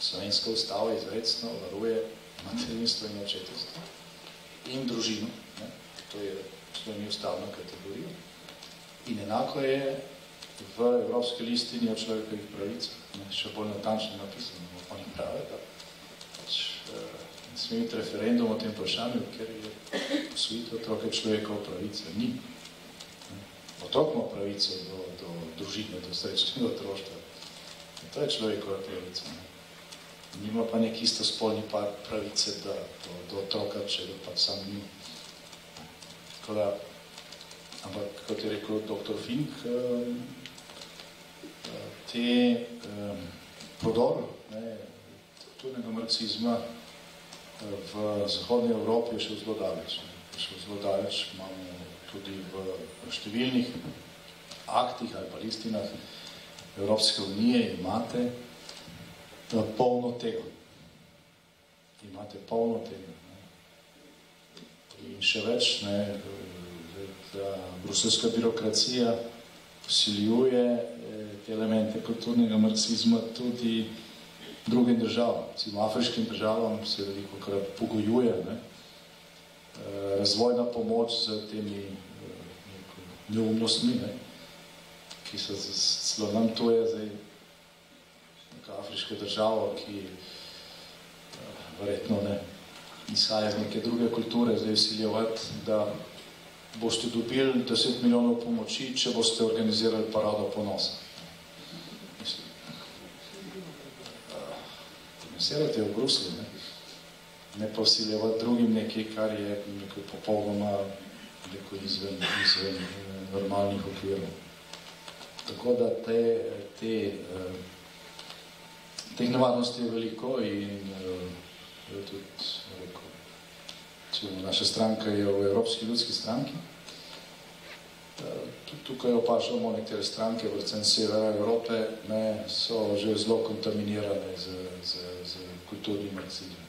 Slovenska ustava izrecno varuje materinstvo in očetovstvo in družino. To je v Sloveniji ustavna kategorija. In enako je v Evropski listini o človekovih pravicah. Še bolj natančno napisano, oni pravijo, da ne sme imeti referendum o tem vprašanju, ker je posvojitev otroka človekova pravica. Ni. Otrok ima pravico do družine, do srečnega otroštva. To je človekova pravica. Nima pa nek istospolni par pravice do otroka, če ga pa sam ni. Tako da, ampak, kot je rekel dr. Fink, te prodor kulturnega marksizma v zahodni Evropi je še zelo daleč. Še zelo daleč imamo tudi v številnih aktih ali pa listinah Evropske unije imate polno tega. Imate polno tega. In še več, da bruselska birokracija posiljuje te elemente kulturnega marksizma tudi drugim državam. Recimo afriškim državam se veliko krat pogojuje razvojna pomoč z temi neumnostmi, ki so zelo nam tuje zdaj neka afriška država, ki verjetno izhaja iz neke druge kulture, zdaj vsiljevati, da boste dobili 10 milijonov pomoči, če boste organizirali parado ponosa. Organizirate v Bruslju, ne pa vsiljevati drugim nekaj, kar je nekaj popolnoma izven normalnih okvirov. Tako da teh nevarnosti je veliko in tudi rekel, naša stranka je v Evropski ljudski stranki. Tudi tukaj opažamo nekatere stranke, predvsem severa Evrope, so že zelo kontaminirane z kulturnim marksizmom.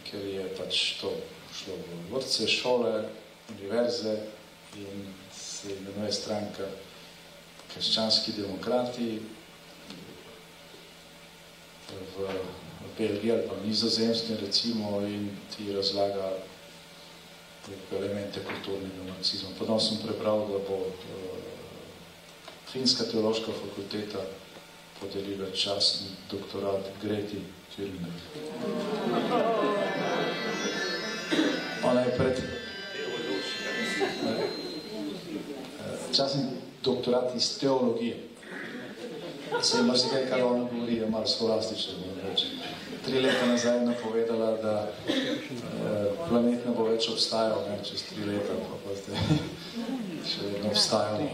Ker je pač to šlo v vrtce, šole, univerze in se imenuje stranka Krščanski demokrati v Belgiji ali pa Nizozemskem recimo in ti razlaga elemente kulturnega marksizma. Potem sem prebral, da bo Finska teološka fakulteta podelila častni doktorat Greti Thunberg. Ona je pred častni doktorat iz teologije. Se ima si kaj, kar ona govori, je malo scholastično. 3 leta nazaj je napovedala, da planet ne bo več obstajal, čez 3 leta, pa zdaj še vedno obstajalo.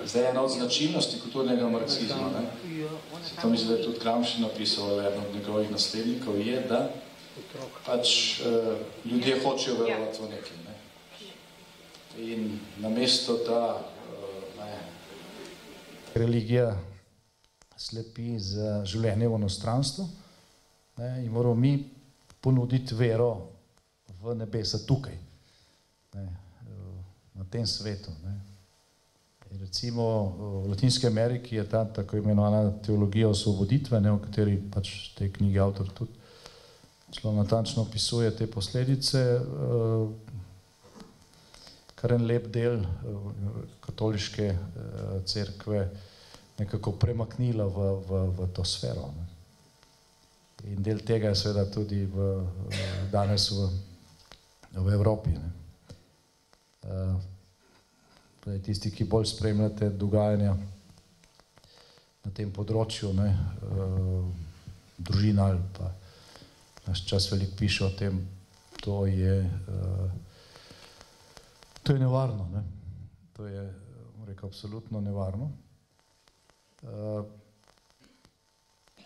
Zdaj ena od značilnosti kulturnega marksizma, to mislim, da je tudi Gramsci napisal, eden od njegovih naslednikov, je, da pač ljudje hočejo verovati v nekaj. In namesto, da religija slepi za življenje v inostranstvu in moramo mi ponuditi vero v nebesa tukaj, na tem svetu. In recimo v Latinski Ameriki je ta tako imenovana teologija osvoboditve, v kateri pač te knjige avtor tudi zelo natančno opisuje te posledice, kar en lep del katoliške cerkve nekako premaknila v to sfero. In del tega je seveda tudi danes v Evropi. Tisti, ki bolj spremljate dogajanja na tem področju, družina ali pa naš čas veliko piše o tem, to je To je nevarno, ne? To je, rekel, absolutno nevarno,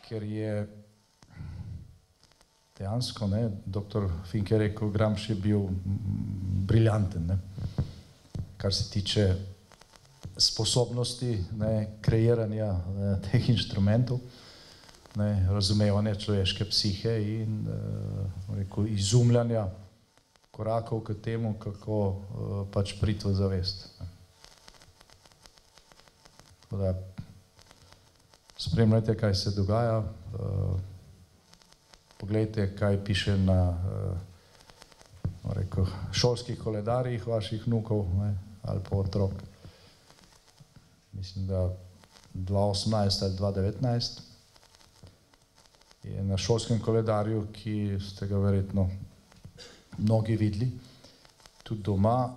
ker je dejansko, ne, doktor Fink je rekel, Gramsci je bil briljanten, ne, kar se tiče sposobnosti, ne, kreiranja teh inštrumentov, ne, razumevanja človeške psihe in rekel, izumljanja korakov k temu, kako pač priti v zavest. Tako da spremljajte, kaj se dogaja, poglejte, kaj piše na rekel, šolskih koledarjih vaših vnukov, ne, ali pa otrok. Mislim, da 2018 ali 2019 je na šolskem koledarju, ki ste ga verjetno mnogi videli, tudi doma,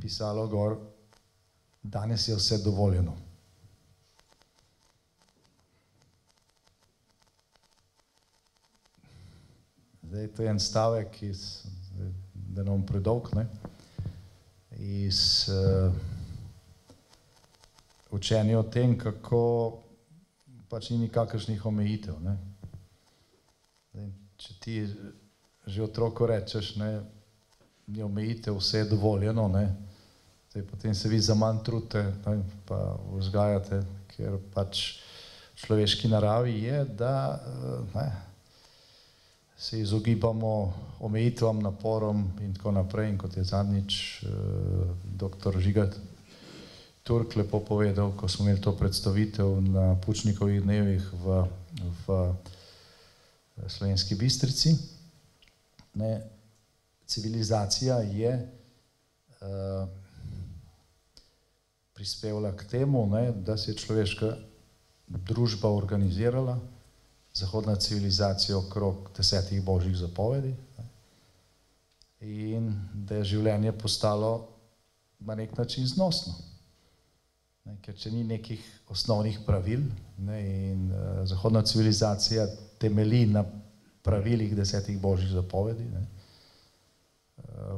pisalo gor, danes je vse dovoljeno. Zdaj, to je en stavek, da ne bom predolg, ne, iz učenja o tem, kako pač ni nikakršnih omejitev, ne. Zdaj, če ti že otroku rečeš, ne, ni omejitev, vse je dovoljeno, ne, zdaj, potem se vi zaman trudite, ne, pa vzgajate, ker pač v človeški naravi je, da ne, se izogibamo omejitvam, naporom in tako naprej. In kot je zadnjič doktor Žiga Turk lepo povedal, ko smo imeli to predstavitev na Pučnikovih dnevih v Slovenski Bistrici, ne, civilizacija je prispevala k temu, ne, da se je človeška družba organizirala, zahodna civilizacija okrog 10 božjih zapovedi, ne, in da je življenje postalo na nek način znosno. Ne, ker če ni nekih osnovnih pravil, ne, in zahodna civilizacija temelji na pravilih 10 božjih zapovedi, ne,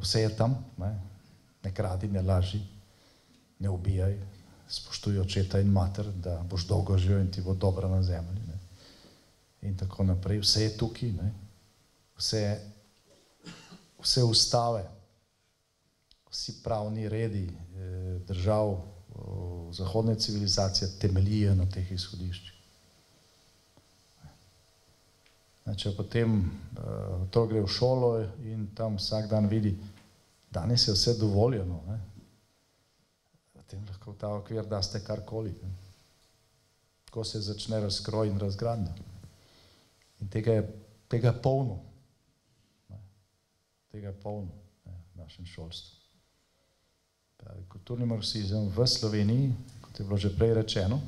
vse je tam, ne kradi, ne laži, ne ubijaj, spoštuj očeta in mater, da boš dolgo živel in ti bo dobro na zemlji, ne, in tako naprej. Vse je tukaj, ne, vse ustave, vsi pravni redi držav zahodne civilizacije temeljijo na teh izhodiščih. Če potem to gre v šolo in tam vsak dan vidi, danes je vse dovoljeno, ne, potem lahko v ta okvir daste karkoli. Tako se začne razkroj in razgradnja. In tega je polno. Tega je polno, ne, v našem šolstvu. Kulturni marksizem v Sloveniji, kot je bilo že prej rečeno,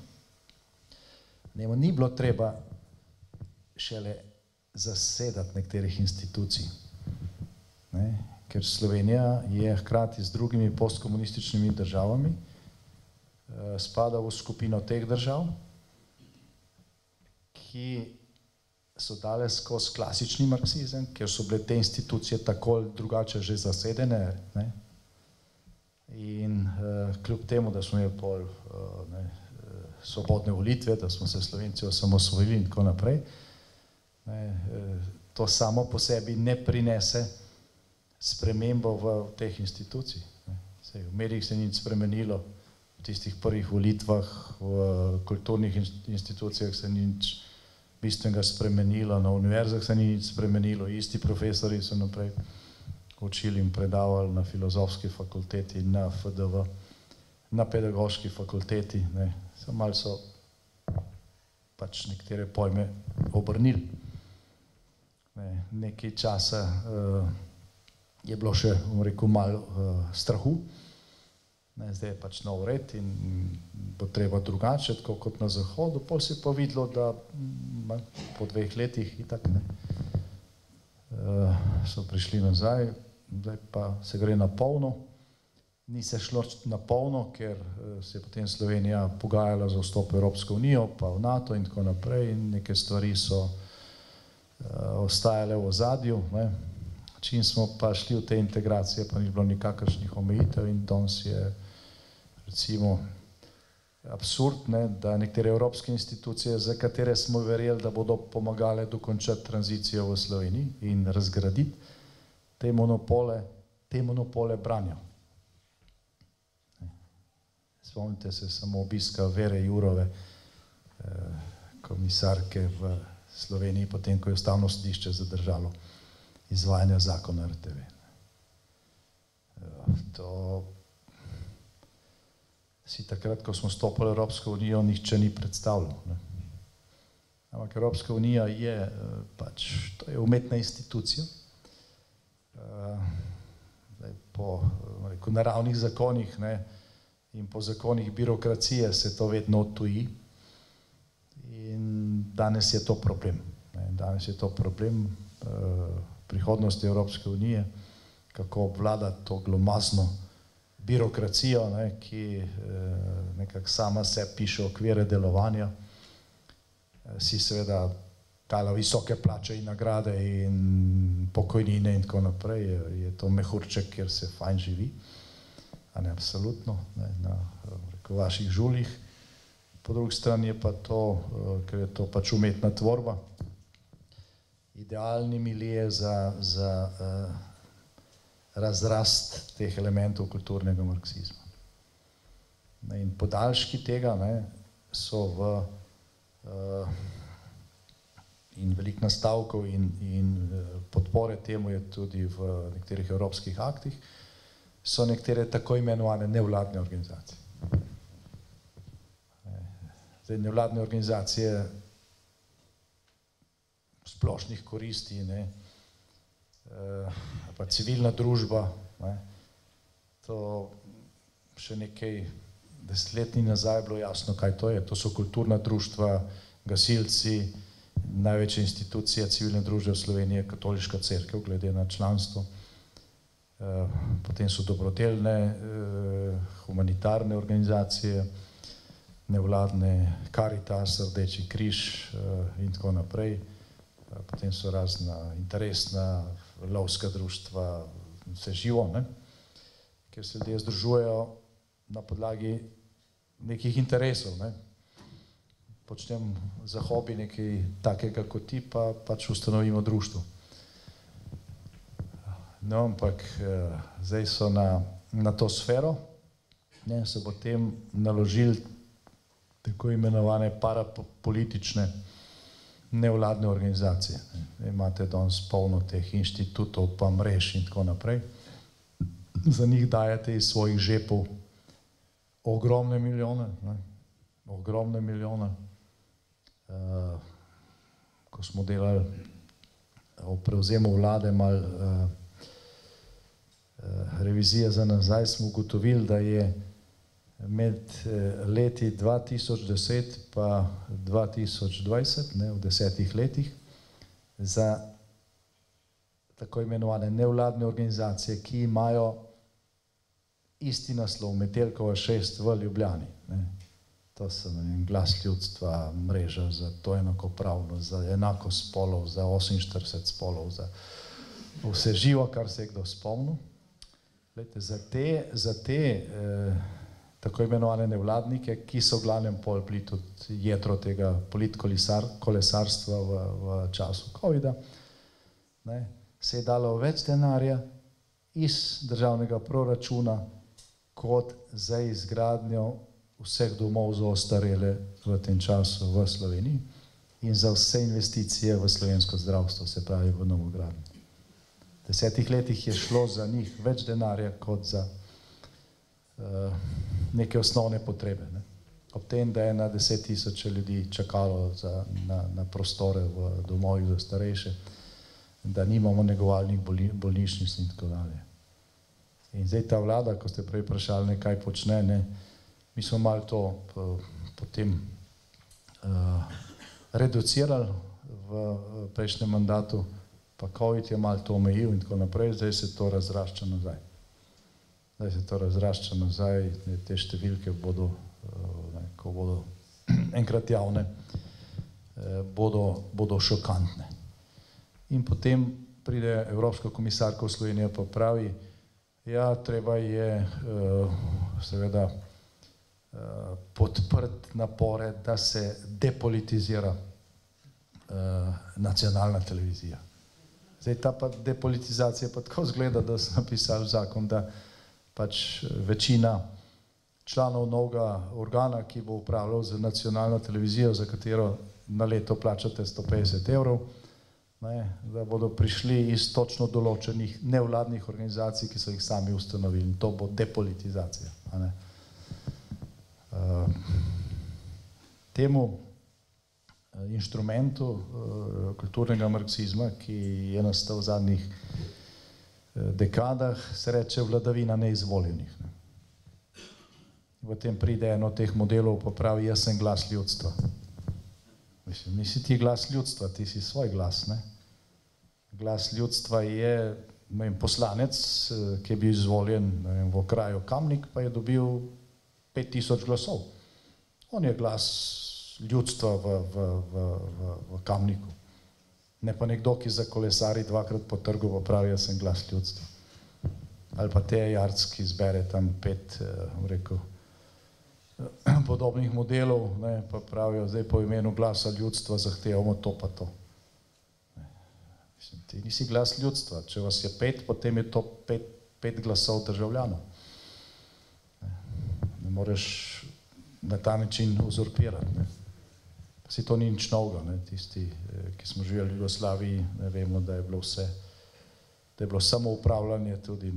ni bilo treba šele zasedati nekaterih institucij, ne, ker Slovenija je hkrati z drugimi postkomunističnimi državami spada v skupino teh držav, ki so dale skozi klasični marksizem, ker so bile te institucije tako ali drugače že zasedene, ne, in kljub temu, da smo imeli pol svobodne volitve, da smo se Slovenci osamosvojili in tako naprej, ne, to samo po sebi ne prinese spremembo v teh institucij. V medijih se ni nič spremenilo, v tistih prvih volitvah, v kulturnih institucijah se ni nič bistvenega spremenilo, na univerzah se ni nič spremenilo, isti profesori so naprej učili in predavali na filozofski fakulteti, na FDV, na pedagoški fakulteti, ne, samo malo so pač nekatere pojme obrnili. Nekaj časa je bilo še, bom rekel, malo strahu, ne, zdaj je pač nov red in bo treba drugače, tako kot na zahodu, pol se je pa videlo, da po 2 letih itak, ne, so prišli nazaj, zdaj pa se gre na polno. Ni se šlo na polno, ker se je potem Slovenija pogajala za vstop v Evropsko unijo, pa v NATO in tako naprej, in neke stvari so ostajale v ozadju, ne. čim smo pa šli v te integracije, pa ni bilo nikakršnih omejitev in danes je recimo absurd, da nekatere evropske institucije, za katere smo verjeli, da bodo pomagale dokončati tranzicijo v Sloveniji in razgraditi, te monopole branijo. Spomnite se samo obiska Vere Jourove, komisarke v Sloveniji, potem ko je Ustavno sodišče zadržalo izvajanje zakona RTV. To si takrat, ko smo stopili v Evropsko unijo, nihče ni predstavljal. Ampak Evropska unija je pač, to je umetna institucija. Po naravnih zakonih in po zakonih birokracije se to vedno odtuji in danes je to problem. Danes je to problem prihodnosti Evropske unije, kako obvladati to glomazno birokracijo, ki nekako sama se piše okvire delovanja, si seveda dala visoke plače in nagrade in pokojnine in tako naprej, je to mehurček, kjer se fajn živi, a ne absolutno, na vaših žuljih. Po drugi strani je pa to, ker je to pač umetna tvorba, idealni milije za razrast teh elementov kulturnega marksizma. In podaljški tega so in veliko nastavkov in podpore temu je tudi v nekaterih evropskih aktih, so nekatere tako imenovane nevladne organizacije. Zdaj, nevladne organizacije splošnih koristi, pa civilna družba, to še nekaj desetletij nazaj je bilo jasno, kaj to je. To so kulturna društva, gasilci, največja institucija civilne družbe v Sloveniji je Katoliška cerkev, glede na članstvo. Potem so dobrodelne, humanitarne organizacije, nevladne, Karitas, Rdeči križ in tako naprej. Potem so razna interesna, lovska društva, vse živo, kjer se ljudje združujejo na podlagi nekih interesov. Počnem za hobi nekaj takega kot ti, pa pač ustanovimo društvo. No, ampak zdaj so na to sfero, so potem naložili tako imenovane parapolitične nevladne organizacije. Imate danes polno teh inštitutov, pa mrež in tako naprej. Za njih dajete iz svojih žepov ogromne milijone. Ko smo delali o prevzemu vlade malo revizije za nazaj, smo ugotovili, da je med leti 2010 pa 2020, v 10 letih, za tako imenovane nevladne organizacije, ki imajo isti naslov, Metelkova 6 v Ljubljani. To so Glas ljudstva, Mreža za to enakopravnost, za enakost spolov, za 48 spolov, za vse živo, kar se je kdo spomnil. Za te tako imenovane nevladnike, ki so v glavnem pol bili tudi jedro tega politkolesarstva v času covida, se je dalo več denarja iz državnega proračuna kot za izgradnjo vseh domov za ostarele v tem času v Sloveniji in za vse investicije v slovensko zdravstvo, se pravi v novogradnjo. V 10 letih je šlo za njih več denarja kot za neke osnovne potrebe. Ob tem, da je na 10 tisoče ljudi čakalo na prostore v domovih za starejše, da nimamo negovalnih bolnišnic in tako dalje. In zdaj ta vlada, ko ste prej vprašali, kaj počne, mi smo malo to potem reducirali v prejšnjem mandatu, pa COVID je malo to omejil in tako naprej, zdaj se to razrašča nazaj. Te številke bodo, ko bodo enkrat javne, bodo šokantne. In potem pride Evropska komisarka v Slovenijo pa pravi, ja, treba je seveda podprti napore, da se depolitizira nacionalna televizija. Zdaj ta pa depolitizacija pa tako zgleda, da so napisali zakon, da pač večina članov novega organa, ki bo upravljal za nacionalno televizijo, za katero na leto plačate 150 evrov, da bodo prišli iz točno določenih nevladnih organizacij, ki so jih sami ustanovili. In to bo depolitizacija. Temu inštrumentu kulturnega marksizma, ki je nastal v zadnjih dekadah, se reče vladavina neizvoljenih. Potem pride eno od teh modelov pa pravi, jaz sem glas ljudstva. Mislim, nisi ti glas ljudstva, ti si svoj glas, ne? Glas ljudstva je poslanec, ki je bil izvoljen v okraju Kamnik, pa je dobil 5000 glasov. On je glas ljudstva v Kamniku. Ne pa nekdo, ki zakolesari dvakrat po trgu, pa pravi, jaz sem glas ljudstva. Ali pa te Jarc, ki zbere tam 5, rekel, podobnih modelov, pa pravijo, zdaj po imenu glasa ljudstva zahtevamo to pa to. Mislim, ti nisi glas ljudstva. Če vas je 5, potem je to 5 glasov državljanov. Ne moreš na ta način uzurpirati. Si to ni nič novega. Tisti, ki smo živeli v Jugoslaviji, vemo, da je bilo vse, da je bilo samo upravljanje tudi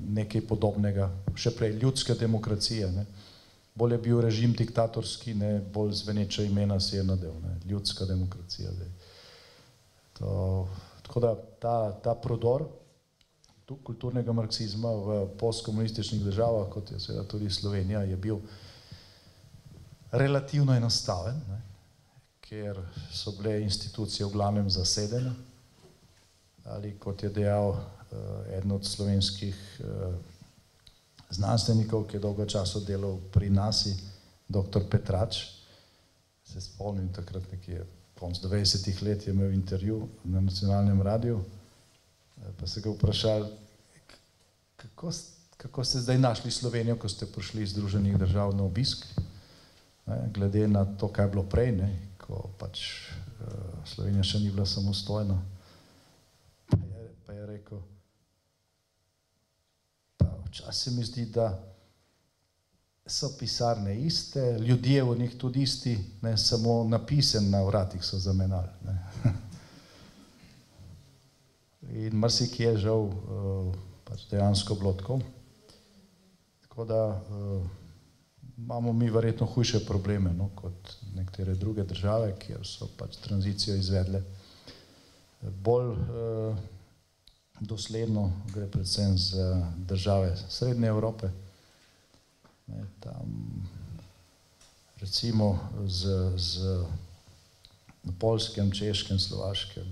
nekaj podobnega, še prej ljudske demokracije. Bolj je bil režim diktatorski, bolj zveneča imena si je nadel. Ljudska demokracija. Tako da ta prodor kulturnega marksizma v postkomunističnih državah, kot je seveda tudi Slovenija, je bil relativno enostaven, ker so bile institucije v glavnem zasedene, ali kot je dejal eden od slovenskih znanstvenikov, ki je dolgo časa delal pri NASI, dr. Petrač, se spomnim takrat nekje konc 90-ih let je imel intervju na nacionalnem radiju, pa se ga vprašali, kako ste zdaj našli Slovenijo, ko ste prišli iz Združenih držav na obisk, glede na to, kaj je bilo prej, ko pač Slovenija še ni bila samostojna. Pa je rekel, včasih mi zdi, da so pisarne iste, ljudje v njih tudi isti, samo napisen na vratih so zamenjali. In marsikje je žal dejansko bilo tako. Tako da imamo mi verjetno hujše probleme kot nekatere druge države, kjer so pač tranzicijo izvedle bolj dosledno, gre predvsem za države Srednje Evrope. Tam recimo na Poljskem, Češkem, Slovaškem,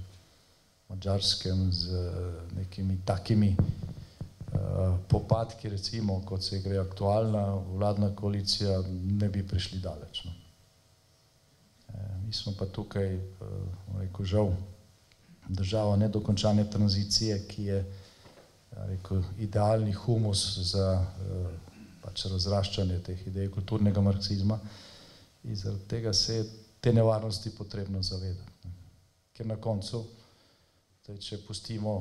Madžarskem z nekimi takimi popadki, recimo, kot se gre aktualna vladna koalicija, ne bi prišli daleč. Mi smo pa tukaj, rekel, žal, država nedokončane tranzicije, ki je, rekel, idealni humus za pač razraščanje teh idej kulturnega marksizma in zaradi tega se je te nevarnosti potrebno zavedati. Ker na koncu, če pustimo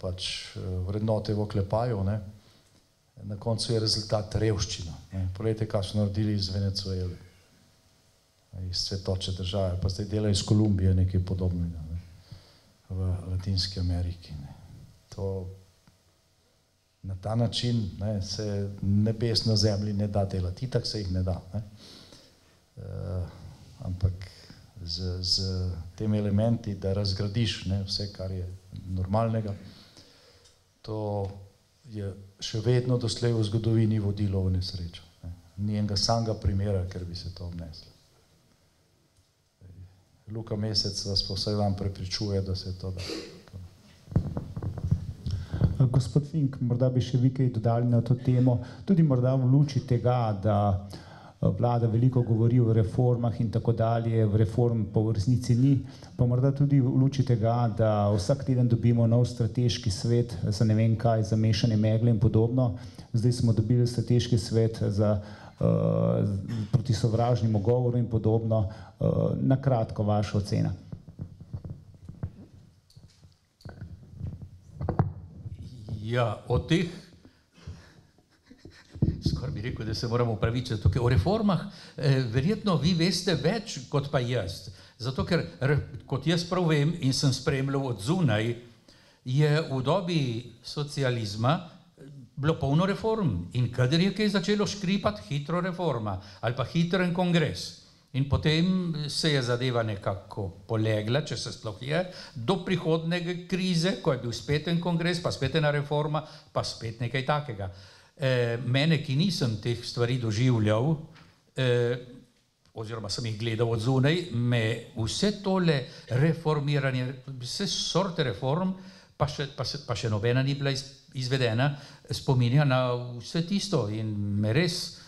pač vrednote v oklepaju, na koncu je rezultat revščina. Poglejte, kaj so naredili iz Venezuele, iz cvetoče države, pa zdaj delajo iz Kolumbije nekaj podobnega v Latinski Ameriki. To na ta način se nebes na zemlji ne da delati, itak se jih ne da. Ampak z temi elementi, da razgradiš vse, kar je normalnega, to je še vedno doslej v zgodovini vodilo v nesrečo. Ni enega samega primera, ker bi se to obneslo. Luka Mesec vas pa vsaj vam prepričuje, da se to da. Gospod Fink, morda bi še vi kaj dodali na to temo, tudi morda v luči tega, da vlada veliko govori o reformah in tako dalje, reform pa v resnici ni, pa morda tudi v luči tega, da vsak teden dobimo nov strateški svet za ne vem kaj, za mešanje megle in podobno. Zdaj smo dobili strateški svet za proti sovražnemu govoru in podobno. Na kratko vaša ocena. Ja, od teh, skoraj bi rekel, da se moramo upravičiti tukaj, o reformah, verjetno vi veste več kot pa jaz. Zato, ker kot jaz prav vem in sem spremljal od zunaj, je v dobi socializma bilo polno reform in kadar je kaj začelo škripati, hitro reforma ali pa hitren kongres. In potem se je zadeva nekako polegla, če se sploh je, do prihodne krize, ko je bil spet en kongres, pa spet ena reforma, pa spet nekaj takega. Mene, ki nisem teh stvari doživljal, oziroma sem jih gledal od zunaj, me vse tole reformiranje, vse sorte reform, pa še nobena ni bila izvedena, spominja na vse tisto in me res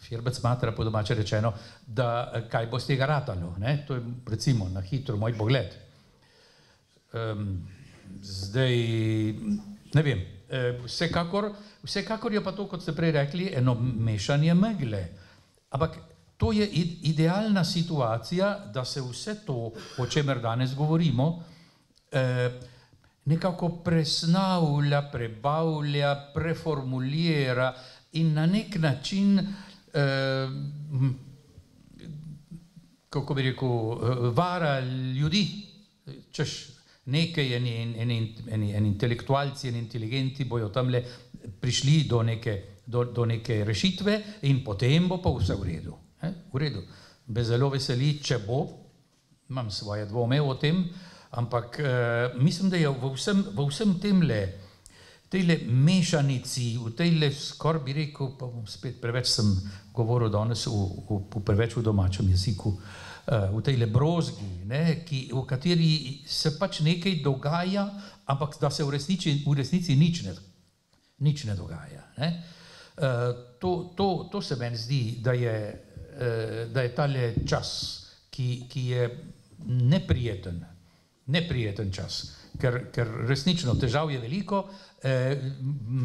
firbec matra, po domače rečeno, da kaj bo z tega ratalo. To je recimo na hitro moj pogled. Zdaj, ne vem, vsekakor je pa to, kot ste prej rekli, eno mešanje megle. Ampak to je idealna situacija, da se vse to, o čemer danes govorimo, nekako presnavlja, prebavlja, preformulira in na nek način kako bi rekel, vara ljudi, češ nekaj eni intelektualci, eni inteligenti bojo tamle prišli do neke rešitve in potem bo pa vse v redu. V redu. Me zelo veseli, če bo, imam svoje dvome o tem, ampak mislim, da je v vsem temle tejle mešanici, v tejle, skoraj bi rekel, pa spet preveč sem govoril danes preveč v domačem jeziku, v tejle brozgi, v kateri se pač nekaj dogaja, ampak da se v resnici nič ne dogaja. To se meni zdi, da je tale čas, ki je neprijeten čas, ker resnično težav je veliko,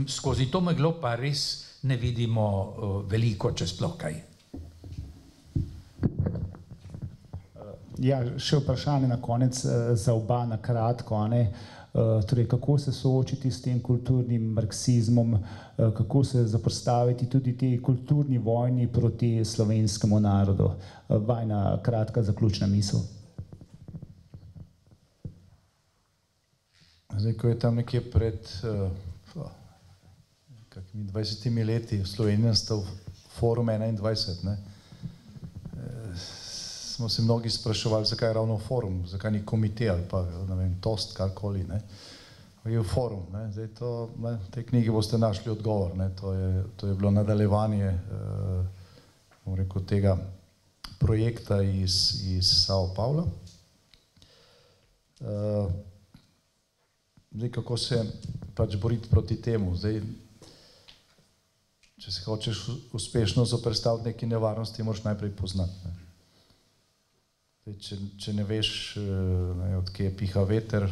skozi to meglo pa res ne vidimo veliko, če sploh kaj. Ja, še vprašanje na konec za oba na kratko. Torej, kako se soočiti s tem kulturnim marksizmom, kako se zoperstaviti tudi tej kulturni vojni proti slovenskemu narodu? Vajna kratka zaključna misel. Zdaj, ko je tam nekje pred 20 leti v Sloveniji nastal Forum 21, smo se mnogi spraševali, zakaj je ravno forum, zakaj ni komite ali pa, ne vem, tost, karkoli, je forum. Zdaj, v tej knjigi boste našli odgovor, to je bilo nadaljevanje, bom rekel, tega projekta iz Sao Paula. Zdaj, kako se pač boriti proti temu? Zdaj, če se hočeš uspešno zoperstaviti neki nevarnosti, moraš najprej poznati. Zdaj, če ne veš, od kje piha veter,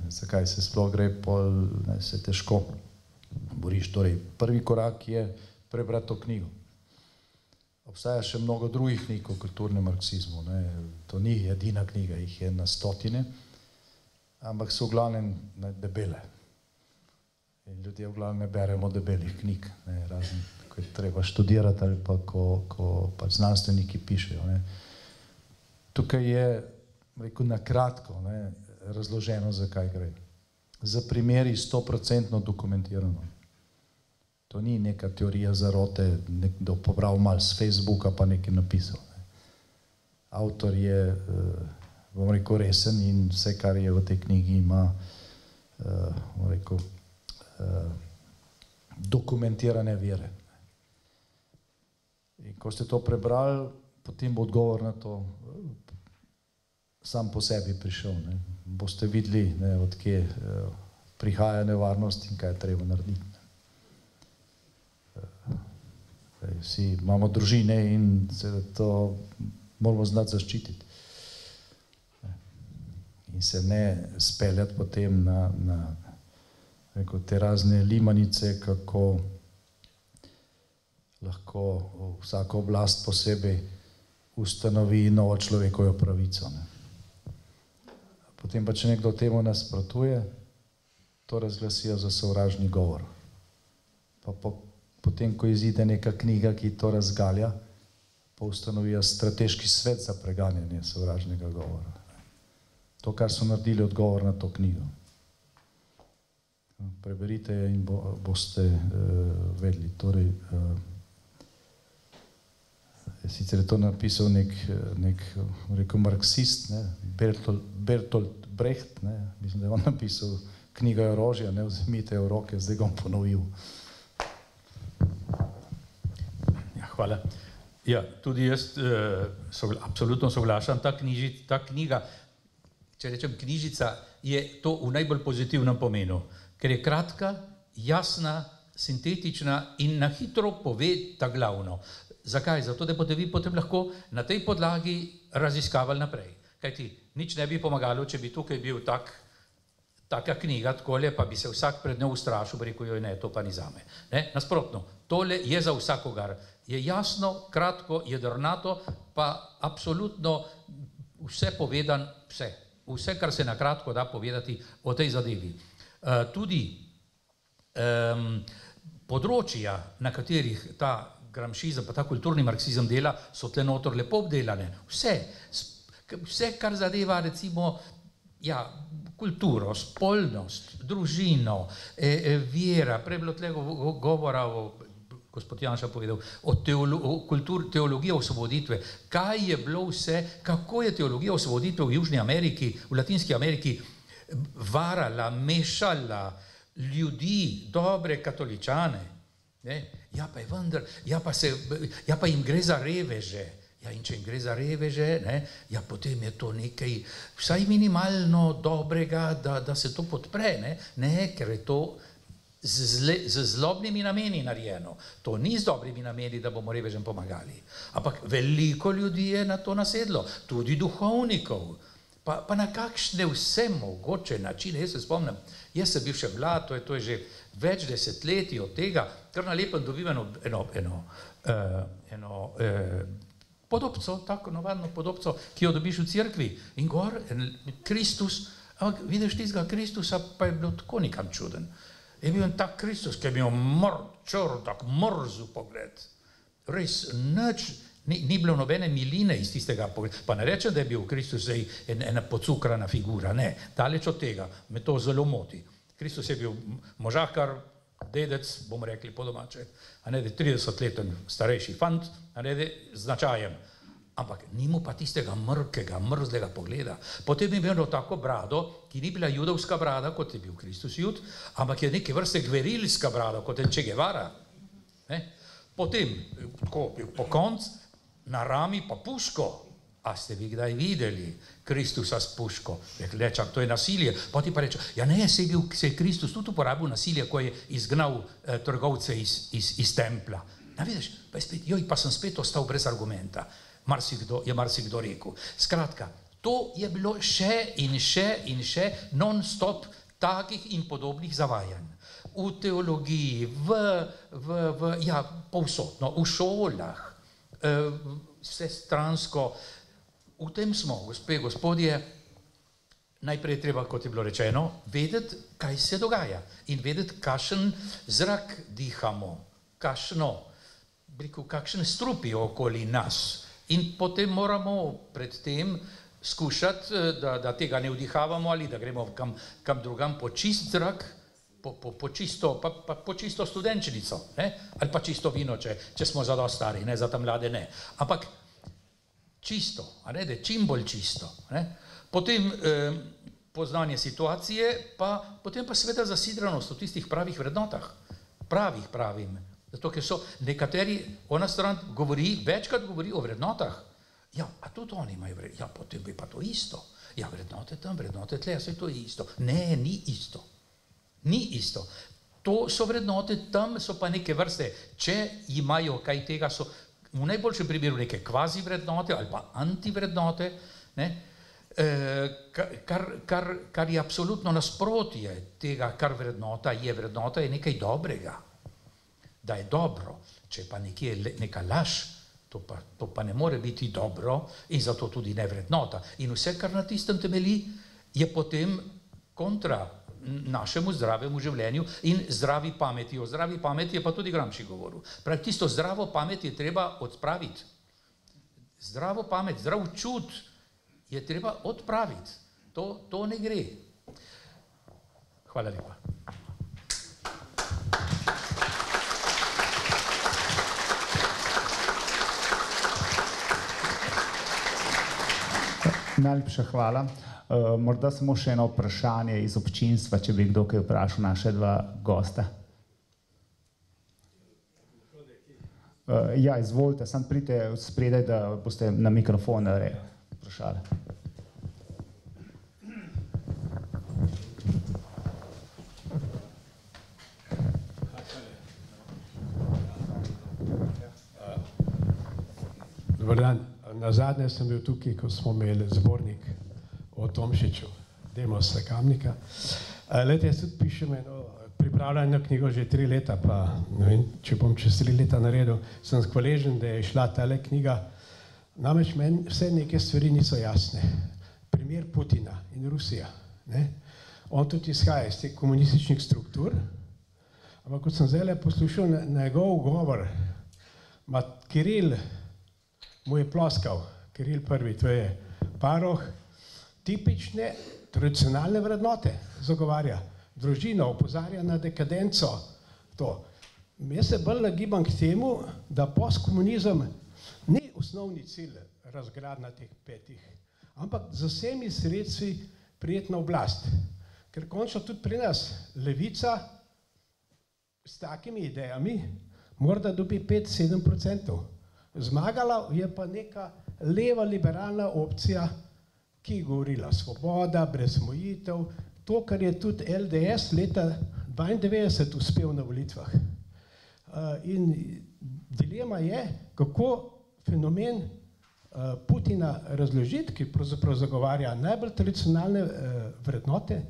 zakaj se sploh gre, se težko boriš. Torej, prvi korak je prebrati to knjigo. Obstaja še mnogo drugih knjig o kulturnem marksizmu. To ni edina knjiga, jih je na stotine, ampak so v glavnem debele. In ljudje v glavnem ne beremo debelih knjig, razen, ko je treba študirati ali pa ko pač znanstveniki pišejo. Tukaj je, rekel, na kratko razloženo, zakaj gre. Za primeri 100% dokumentirano. To ni neka teorija zarote, nekdo pobral malo z Facebooka pa nekaj napisal. Avtor je, bom rekel, resen in vse, kar je v tej knjigi, ima, bom rekel, dokumentirane vire. In ko ste to prebrali, potem bo odgovor na to sam po sebi prišel. Boste videli, od kje prihaja nevarnost in kaj je treba narediti. Vsi imamo družine in se to moramo znati zaščititi. In se ne speljati potem na te razne limanice, kako lahko vsaka oblast posebej ustanovi novo človekovo pravico. Potem pa, če nekdo temu nasprotuje, to razglasijo za sovražni govor. Pa potem, ko izide neka knjiga, ki to razgalja, pa ustanovijo strateški svet za preganjanje sovražnega govora. To, kar so naredili, odgovor na to knjigo. Preberite in boste vedeli. Torej, sicer je to napisal nek rekel, marksist, Bertolt Brecht, mislim, da je on napisal knjigo orožja, vzemite v roke, zdaj ga bom ponovil. Ja, hvala. Ja, tudi jaz absolutno soglašam, ta knjiga, če rečem knjižica, je to v najbolj pozitivnem pomenu, ker je kratka, jasna, sintetična in na hitro pove ta glavno. Zakaj? Zato, da boste vi potem lahko na tej podlagi raziskavali naprej. Kajti nič ne bi pomagalo, če bi tukaj bil taka knjiga, takole, pa bi se vsak pred njo ustrašil, bi rekel, ne, to pa ni zame. Nasprotno, tole je za vsakogar. Je jasno, kratko, jedrnato, pa absolutno vse povedan, vse, kar se na kratko da povedati o tej zadevi. Tudi področja, na katerih ta gramšizem, pa ta kulturni marksizem dela, so tle notor lepo obdelane. Vse, kar zadeva recimo kulturo, spolnost, družino, vera, prej bilo tle govora gospod Janša povedal, o teologiji osvoboditve, kaj je bilo vse, kako je teologija osvoboditve v Južni Ameriki, v Latinski Ameriki varala, mešala ljudi, dobre katoličane, ja pa je vendar, ja pa jim gre za reveže, ja in če jim gre za reveže, ja potem je to nekaj vsaj minimalno dobrega, da se to podpre, ker je to z zlobnimi nameni narejeno. To ni z dobrimi nameni, da bomo revežem pomagali. Ampak veliko ljudi je na to nasedlo, tudi duhovnikov. Pa na kakšne vse mogoče načine, jaz se spomnim, jaz sem bil še mlad, to je že več desetletij od tega, kar na lepem dobim eno podobco, tako navadno podobco, ki jo dobiš v cerkvi in gor, Kristus, ampak vidiš tistega Kristusa, pa je bilo tako nekam čuden. Je bil en tak Kristus, ki je bil tak mrzu pogled. Res, ni bilo nobene miline iz tistega pogleda. Pa ne rečem, da je bil Kristus ena pocukrana figura, ne, daleč od tega, me to zelo moti. Kristus je bil možakar, dedec, bomo rekli po domače, 30-leten starejši fant, značajem. Ampak ni mu pa tistega mrkega, mrzlega pogleda. Potem je imel tako brado, ki ni bila judovska brada, kot je bil Kristus Jud, ampak je neke vrste gverilska brada, kot je Che Guevara. Potem, po koncu, na rami pa puško. A ste vi kdaj videli Kristusa s puško? Čak, to je nasilje. Pa ti pa reče, ja ne, se je Kristus tudi uporabil nasilje, ko je izgnal trgovce iz templa. Na vidiš, pa sem spet ostal brez argumenta. Je marsikdo rekel. Skratka, to je bilo še in še non-stop takih in podobnih zavajanj. V teologiji, povsod, v šolah, vsestransko. V tem smo, gospe, gospodje, najprej treba, kot je bilo rečeno, vedeti, kaj se dogaja in vedeti, kakšen zrak dihamo, kakšen strupi okoli nas. In potem moramo predtem skušati, da tega ne vdihavamo ali da gremo kam drugam po čist zrak, po čisto studenčnico, ali pa čisto vino, če smo za dosti stari, za ta mlade ne. Ampak čisto, čim bolj čisto. Potem poznanje situacije, potem pa seveda zasidranost v tistih pravih vrednotah. Pravim. Zato, ker so nekateri, ona stran večkrat govori o vrednotah. Ja, a tudi oni imajo vrednote. Ja, potem bi pa to isto. Ja, vrednote tam, vrednote tle, vse to je isto. Ne, ni isto. To so vrednote, tam so pa neke vrste, če imajo kaj tega, so v najboljšem primeru neke kvazi vrednote ali pa antivrednote, ne? Kar je absolutno nasprotje tega, kar vrednota je nekaj dobrega, da je dobro, če pa nekje je neka laž, to pa ne more biti dobro in zato tudi ne vrednota. In vse, kar na tistem temelji, je potem kontra našemu zdravemu življenju in zdravi pameti. O zdravi pameti je pa tudi Gramsci govoril. Pravi, tisto zdravo pamet je treba odpraviti. Zdravo pamet, zdrav čut je treba odpraviti. To ne gre. Hvala lepa. Najlepša hvala. Morda samo še eno vprašanje iz občinstva, če bi kdo kaj vprašal naše dva gosta. Ja, izvolite, samo pridite spredaj, da boste na mikrofon vprašali. Dobar dan. Nazadnje sem bil tukaj, ko smo imeli zbornik o Tomšiču, Demosa Kamnika. Lete, jaz tudi pišem pripravljam eno knjigo že 3 leta, pa ne vem, če bom čez 3 leta naredil, sem hvaležen, da je šla tale knjiga. Namreč meni vse neke stvari niso jasne. Primer Putina in Rusija. On tudi izhaja iz teh komunističnih struktur, ampak kot sem zdaj poslušal njegov govor, Kiril mu je ploskal, Kiril prvi, to je Paroh, tipične tradicionalne vrednote zagovarja. Družina opozarja na dekadenco. Jaz se bolj nagibam k temu, da postkomunizem ni osnovni cilj razgradnja teh 5, ampak z vsemi sredstvi priti na oblast. Ker končno tudi pri nas levica s takimi idejami morda dobi 5-7%. Zmagala je pa neka leva liberalna opcija, ki je govorila svoboda, brez omejitev, to, kar je tudi LDS leta 1992 uspel na volitvah. In dilema je, kako fenomen Putina razložiti, ki pravzaprav zagovarja najbolj tradicionalne vrednote.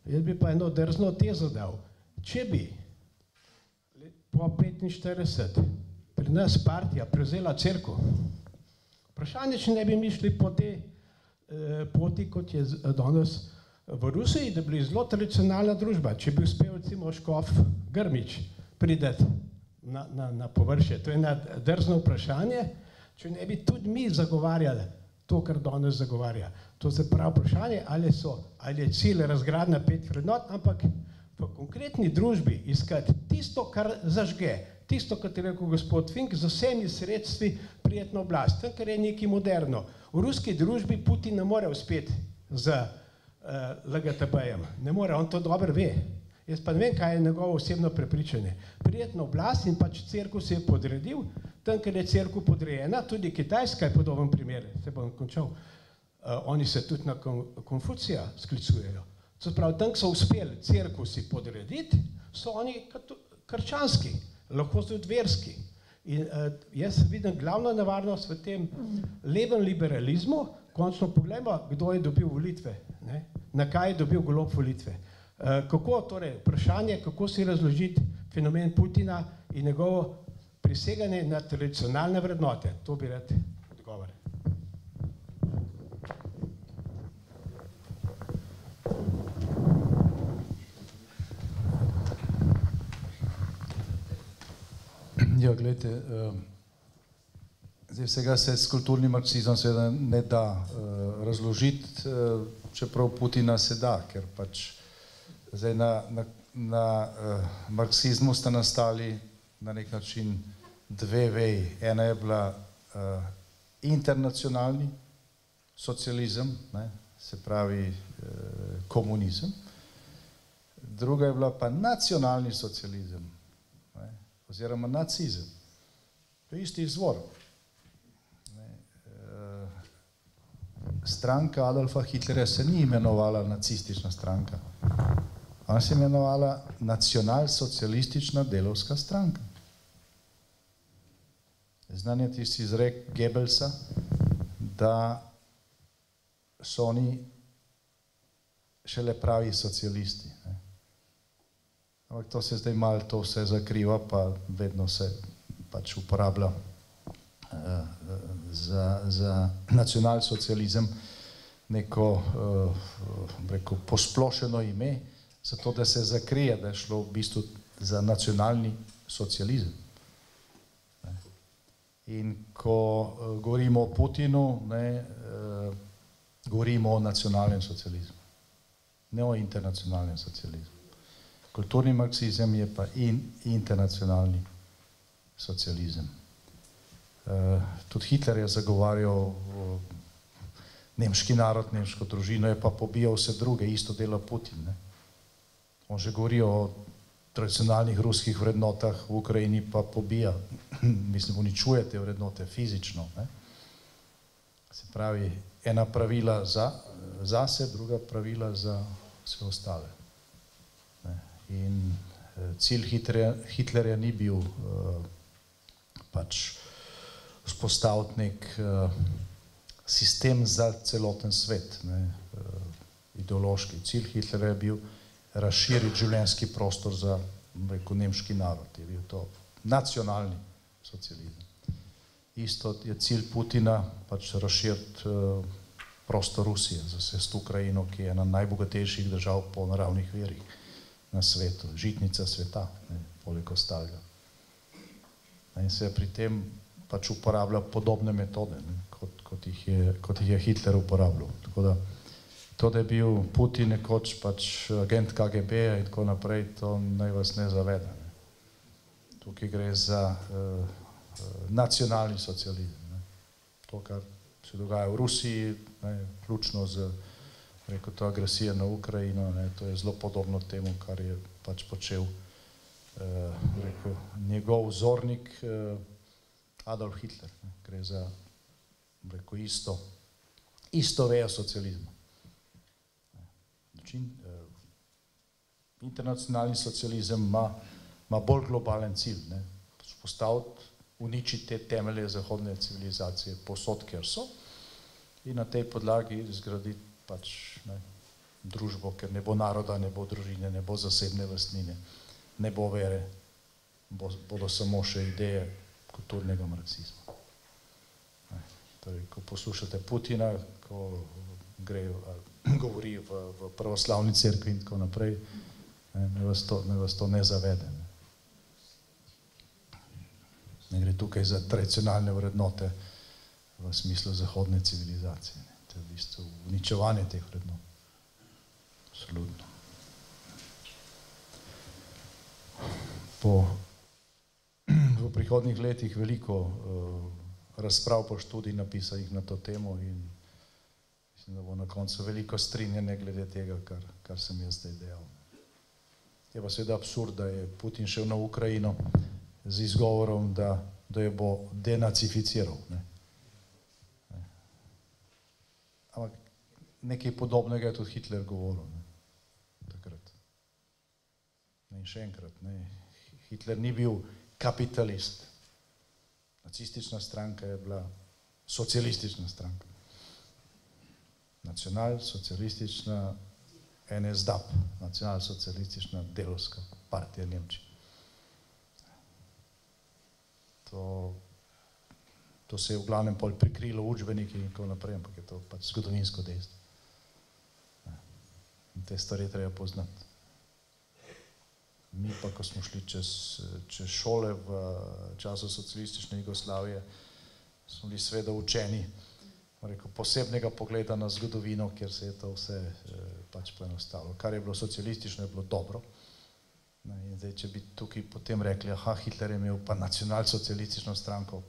Jaz bi pa eno drzno tezo dal. Če bi po 1945 pri nas partija prevzela cerkev, vprašanje, če ne bi mi šli po tej poti, kot je danes v Rusiji, da bi bili zelo tradicionalna družba, če bi uspel recimo škof Grmič prideti na površje. To je ena drzno vprašanje, če ne bi tudi mi zagovarjali to, kar danes zagovarja. To se pravi vprašanje, ali je cilj razgradnja 5 vrednot, ampak v konkretni družbi iskati tisto, kar zažge, tisto, kot je rekel gospod Fink, z vsemi sredstvi prijetno oblast, kar je nekaj moderno. V ruski družbi Putin ne more uspeti z LGTB-jem, ne more, on to dobro ve. Jaz pa ne vem, kaj je njegovo osebno prepričanje. Prijetno oblast in pač cerkev se je podredil, tam, ker je cerkev podrejena, tudi Kitajska je podoben primer, se bom končal. Oni se tudi na Konfucija sklicujejo. Se pravi, tam, ko so uspeli cerkev si podrediti, so oni krščanski, lahko tudi verski. In jaz vidim glavno nevarnost v tem levem liberalizmu, končno pogledamo, kdo je dobil volitve, na kaj je dobil Golob volitve. Kako, torej, vprašanje, kako si razložiti fenomen Putina in njegovo priseganje na tradicionalne vrednote. To bi rad odgovor. Ja, gledajte, zdaj vsega se s kulturnim marksizmom seveda ne da razložiti, čeprav Putina se da, ker pač zdaj na marksizmu sta nastali na nek način 2 veji. Ena je bila internacionalni socializem, se pravi komunizem, druga je bila pa nacionalni socializem, oziroma nacizem. To je isti izvor. Stranka Adolfa Hitlerja se ni imenovala nacistična stranka. Ona se je imenovala Nacionalsocialistična delovska stranka. Znan je tisti izrek Goebbelsa, da so oni šele pravi socialisti. Ampak to se zdaj malo to vse zakriva, pa vedno se pač uporablja za nacionalsocializem neko posplošeno ime, zato da se zakrije, da je šlo v bistvu za nacionalni socializem. In ko govorimo o Putinu, govorimo o nacionalnem socializmu, ne o internacionalnem socializmu. Kulturni marksizem je pa internacionalni socializem. Tudi Hitler je zagovarjal nemški narod, nemško družino, je pa pobijal vse druge, isto dela Putin. On že govori o tradicionalnih ruskih vrednotah, v Ukrajini pa pobija, mislim, uničuje te vrednote fizično. Se pravi, ena pravila zase, druga pravila za vse ostale. In cilj Hitlerja ni bil pač vzpostaviti nek sistem za celoten svet, ideološki. Cilj Hitlerja je bil razširiti življenjski prostor za, rekel, nemški narod. Je bil to nacionalni socializem. Isto je cilj Putina, pač razširiti prostor Rusije, zasesti Ukrajino, ki je ena najbogatejših držav po naravnih virih na svetu, žitnica sveta, poleg ostalega. In se pri tem pač uporablja podobne metode, kot jih je Hitler uporabljal. Tako da to, da je bil Putin nekoč pač agent KGB-ja in tako naprej, to naj vas ne zavede. Tukaj gre za nacionalni socializem. To, kar se dogaja v Rusiji, vključno z, rekel, to agresijo na Ukrajino, to je zelo podobno temu, kar je pač počel, rekel, njegov vzornik Adolf Hitler. Gre za, rekel, isto vejo socializma. Internacionalni socializem ima bolj globalen cilj, vzpostaviti, uničiti te temelje zahodne civilizacije povsod, kjer so, in na tej podlagi zgraditi pač družbo, ker ne bo naroda, ne bo družine, ne bo zasebne lastnine, ne bo vere, bodo samo še ideje kulturnega marksizma. Torej, ko poslušate Putina, ko govori v pravoslavni cerkvi in tako naprej, ne vas to ne zavede. Ne gre tukaj za tradicionalne vrednote v smislu zahodne civilizacije. To je v bistvu uničevanje teh vrednot. Absolutno. V prihodnjih letih veliko razprav po študij napisanih na to temo in mislim, da bo na koncu veliko strinjanje glede tega, kar sem jaz zdaj dejal. Je pa seveda absurd, da je Putin šel na Ukrajino z izgovorom, da jo bo denacificiral. Ampak nekaj podobnega je tudi Hitler govoril takrat. In še enkrat, Hitler ni bil kapitalist. Nacistična stranka je bila socialistična stranka. Nacionalsocialistična NSDAP, nacionalsocialistična delovska partija Nemčije. To se je v glavnem pol prikrilo v učbeniki in tako naprej, ampak je to pač zgodovinsko dejstvo. In te stvari treba poznati. Mi pa, ko smo šli čez šole v času socialistične Jugoslavije, smo bili seveda učeni, rekel, posebnega pogleda na zgodovino, kjer se je to vse pač poenostavilo. Kar je bilo socialistično, je bilo dobro. In zdaj, če bi tukaj potem rekli, aha, Hitler je imel pa nacionalsocialistično stranko,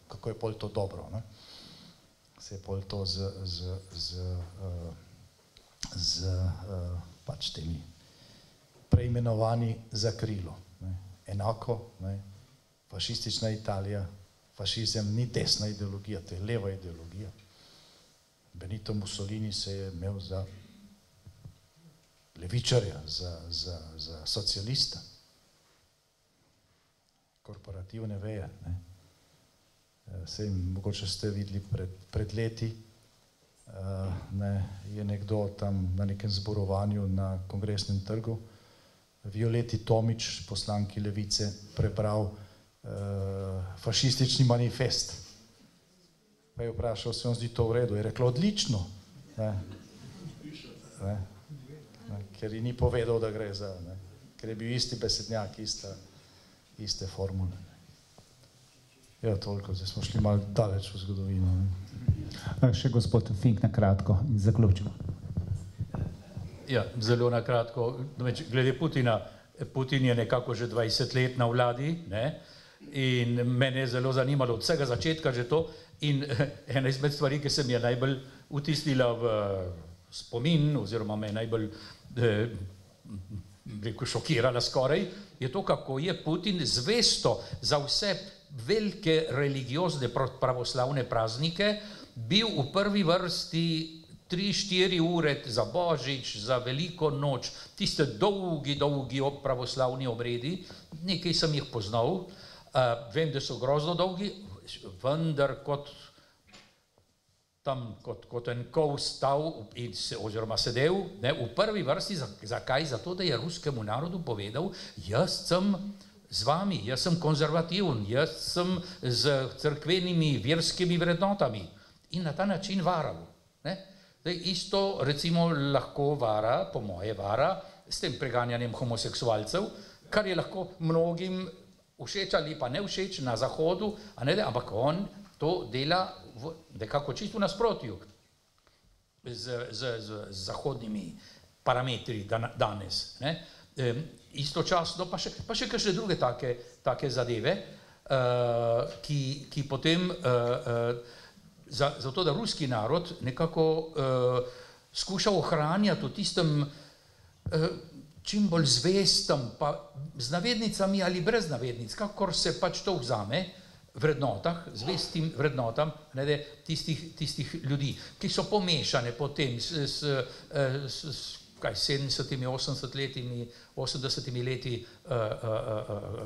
kako je pol to dobro, se je pol to z pač temi preimenovanji zakrilo. Enako, fašistična Italija, fašizem ni desna ideologija, to je leva ideologija. Benito Mussolini se je imel za levičarja, za socialista. Korporativne veje. Sej, mogoče ste videli pred leti, je nekdo tam na nekem zborovanju na Kongresnem trgu Violeti Tomić, poslanki Levice, prebral fašistični manifest. Pa je vprašal, se vam zdi to v redu? Je rekla, odlično. Ker ji ni povedal, da gre za, ker je bil isti besednjak, iste formule. Ja, toliko, zdaj smo šli malo daleč v zgodovino. Še gospod Fink na kratko in zaključimo. Ja, zelo na kratko. Glede Putina, Putin je nekako že 20 let na vladi, in mene je zelo zanimalo od vsega začetka že to, in ena izmed stvari, ki se mi je najbolj vtisnila v spomin, oziroma me je najbolj šokirala skoraj, je to, kako je Putin zvesto za vse velike religiozne pravoslavne praznike bil v prvi vrsti 3-4 ure za Božič, za Veliko noč, tiste dolgi pravoslavni obredi, nekaj sem jih poznal, vem, da so grozno dolgi, vendar kot en kol stal oziroma sedel v prvi vrsti, zakaj? Zato, da je ruskemu narodu povedal, jaz sem z vami, jaz sem konzervativen, jaz sem z cerkvenimi, verskimi vrednotami in na ta način varal. Zdaj, isto recimo lahko vara, po moje vara, s tem preganjanjem homoseksualcev, kar je lahko mnogim všeč ali pa ne všeč na Zahodu, ampak on to dela nekako čisto v nasprotju z zahodnimi parametri danes. Istočasno pa še kakšne druge take zadeve, ki potem zato, da ruski narod nekako skuša ohranjati v tistem čim bolj zvestem, pa z navednicami ali brez navednic, kakor se pač to vzame, vrednotah, zvestim vrednotam tistih ljudi, ki so pomešane potem s 70-imi, 80-imi leti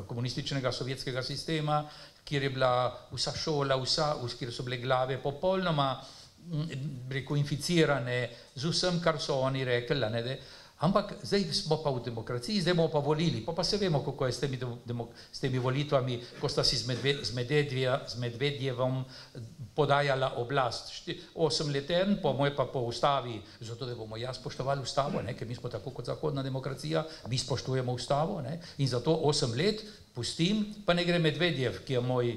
komunističnega sovjetskega sistema, kjer je bila vsa šola, kjer so bile glave popolnoma inficirane z vsem, kar so oni rekli, ampak zdaj smo pa v demokraciji, zdaj bomo pa volili, pa se vemo, kako je s temi volitvami, ko sta si z Medvedjevom podajala oblast. 8 leten, po moje pa po ustavi, zato da bomo spoštovali ustavo, ker mi smo tako kot zahodna demokracija, mi spoštujemo ustavo, in zato 8 let pustim, pa ne gre Medvedjev, ki je moj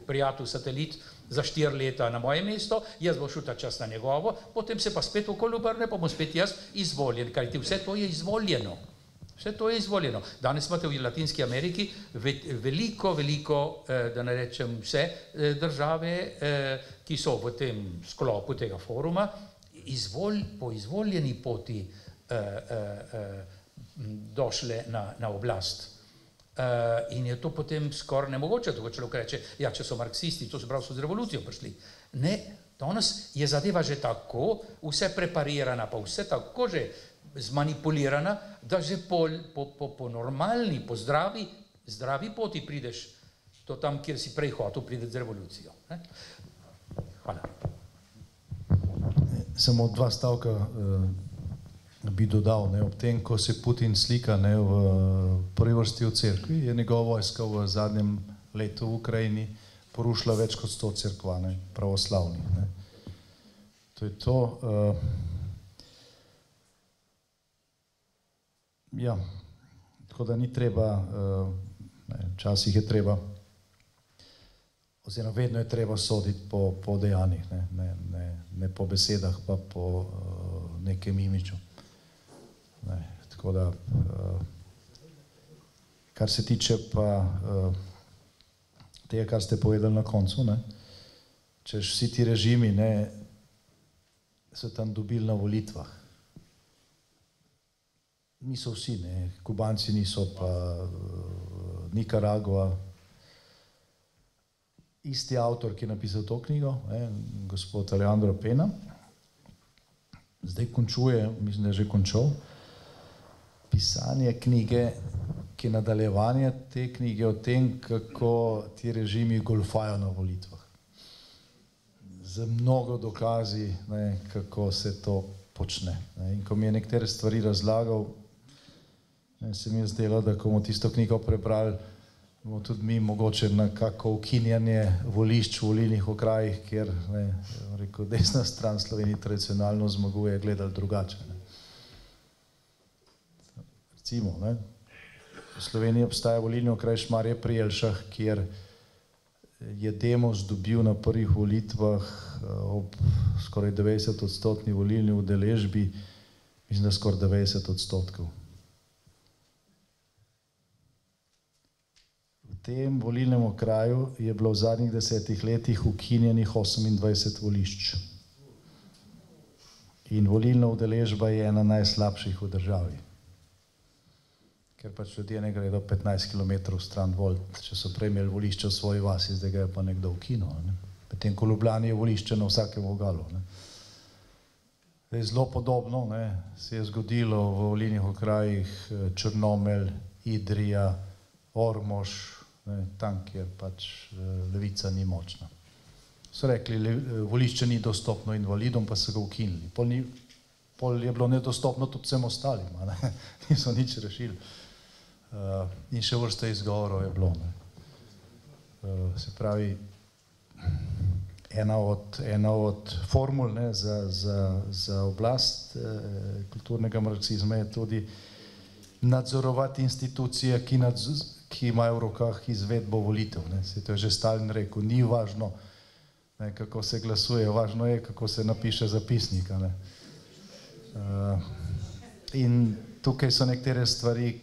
prijatelj, satelit, za 4 leta na moje mesto, jaz bo šel ta čas na njegovo, potem se pa spet okoli obrne, pa bom spet jaz izvoljen, kajti vse to je izvoljeno. Vse to je izvoljeno. Danes imate v Latinski Ameriki veliko, da ne rečem vse države, ki so v tem sklopu tega foruma, po izvoljeni poti došle na oblast. In je to potem skoraj nemogoče, tako človek reče, ja, če so marksisti, to se pravi, so z revolucijo prišli. Ne, danes je zadeva že tako, vse preparirana, pa vse tako že zmanipulirana, da že po normalni, po zdravi poti prideš do tam, kjer si prej hotel prideti z revolucijo. Hvala. Samo 2 stavka bi dodal, ob tem, ko se Putin slika v prvi vrsti v cerkvi, je njegova vojska v zadnjem letu v Ukrajini porušila več kot 100 cerkva, pravoslavnih. To je to. Ja, tako da ni treba, včasih je treba, oziroma vedno je treba soditi po dejanjih, ne po besedah, pa po nekem imidžu. Tako da, kar se tiče pa tega, kar ste povedali na koncu, češ vsi ti režimi so tam dobili na volitvah. Niso vsi, Kubanci niso, pa Nikaragua. Isti avtor, ki je napisal to knjigo, gospod Alejandro Pena, zdaj končuje, mislim, da je že končal, pisanje knjige, ki je nadaljevanje te knjige o tem, kako ti režimi golfajo na volitvah. Z mnogo dokazi, ne, kako se to počne. Ne. In ko mi je nekatere stvari razlagal, ne, se mi je zdelo, da ko bomo tisto knjigo prebrali, bomo tudi mi mogoče na kako ukinjanje volišč v volilnih okrajih, kjer ne, rekel, desna stran Slovenije tradicionalno zmaguje, gledali drugače. Ne. Recimo, ne, v Sloveniji obstaja volilni okraj Šmarje pri Jelšah, kjer je Demos dobil na prvih volitvah ob skoraj 90% volilni udeležbi, mislim, da skoraj 90%. V tem volilnem okraju je bilo v zadnjih 10 letih ukinjenih 28 volišč. In volilna udeležba je ena najslabših v državi. Ker pač ljudje ne gredo 15 km stran voliti, če so prej imeli volišče v svoji vasi, zdaj ga je pa nekdo ukinil. Potem, ko v Ljubljani je volišče na vsakem vogalu. Zelo podobno se je zgodilo v volilnih okrajih Črnomelj, Idrija, Ormož, tam, kjer pač levica ni močna. So rekli, volišče ni dostopno invalidom, pa so ga ukinili. Pol je bilo nedostopno tudi vsem ostalim, niso nič rešili. In še vrsta izgovorov je bilo. Se pravi, ena od formul za oblast kulturnega marksizma je tudi nadzorovati institucije, ki imajo v rokah izvedbo volitev. Se to je že Stalin rekel, ni važno, kako se glasuje, važno je, kako se napiše zapisnik. In tukaj so nekatere stvari,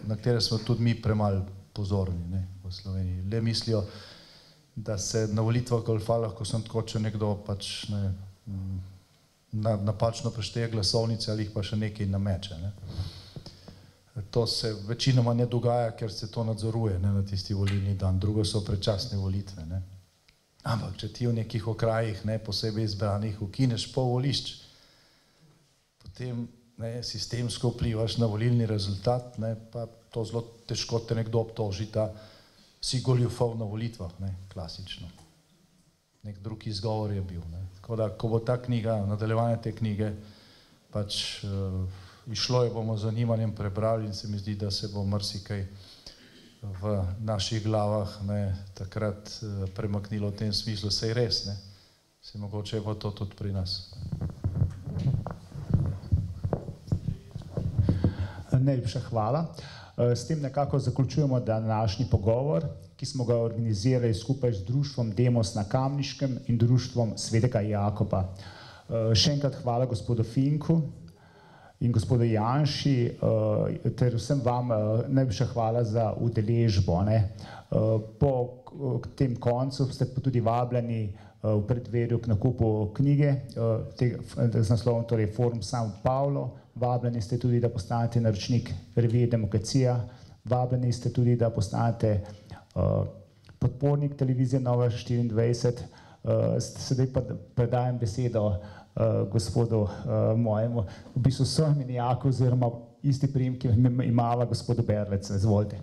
na katere smo tudi mi premalo pozorni v Sloveniji. Le mislijo, da se na volitvah golfa lahko sem tako, če nekdo pač napačno prešteje glasovnice ali jih pa še nekaj nameče. To se večinoma ne dogaja, ker se to nadzoruje na tisti volilni dan, drugo so predčasne volitve. Ampak, če ti v nekih okrajih, posebej izbranih, ukineš pol volišč, potem sistemsko vplivaš na volilni rezultat, pa to zelo težko te nekdo obtoži, da si goljufal na volitvah, klasično. Nek drug izgovor je bil. Tako da, ko bo ta knjiga, nadaljevanje te knjige, pač išlo jo bomo z zanimanjem prebrali in se mi zdi, da se bo marsikaj v naših glavah takrat premaknilo v tem smislu, saj res, se mogoče bo to tudi pri nas. Najlepša hvala. S tem nekako zaključujemo današnji pogovor, ki smo ga organizirali skupaj z društvom Demos na Kamniškem in društvom Svetega Jakoba. Še enkrat hvala gospodu Finku in gospodu Janši ter vsem vam najlepša hvala za udeležbo. Po tem koncu ste tudi vabljeni v predverju k nakupu knjige z naslovom torej Forum San Paulo. Vabljeni ste tudi, da postanete naročnik revije Demokracija. Vabljeni ste tudi, da postanete podpornik televizije Nova 24. Sedaj pa predajam besedo gospodu mojemu, v bistvu soimenjaku oziroma isti priimki imava gospodu Berlec. Izvolite.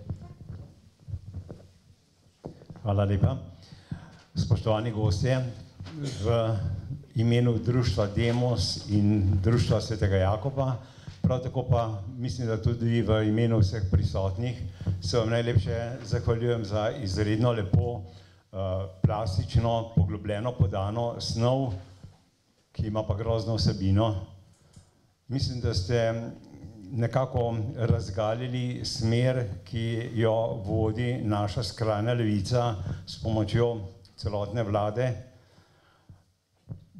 Hvala lepa. Spoštovani gostje, v imenu društva Demos in društva Svetega Jakoba, prav tako pa mislim, da tudi v imenu vseh prisotnih, se vam najlepše zahvaljujem za izredno lepo, plastično, poglobljeno podano snov, ki ima pa grozno vsebino. Mislim, da ste nekako razgalili smer, ki jo vodi naša skrajna levica s pomočjo celotne vlade.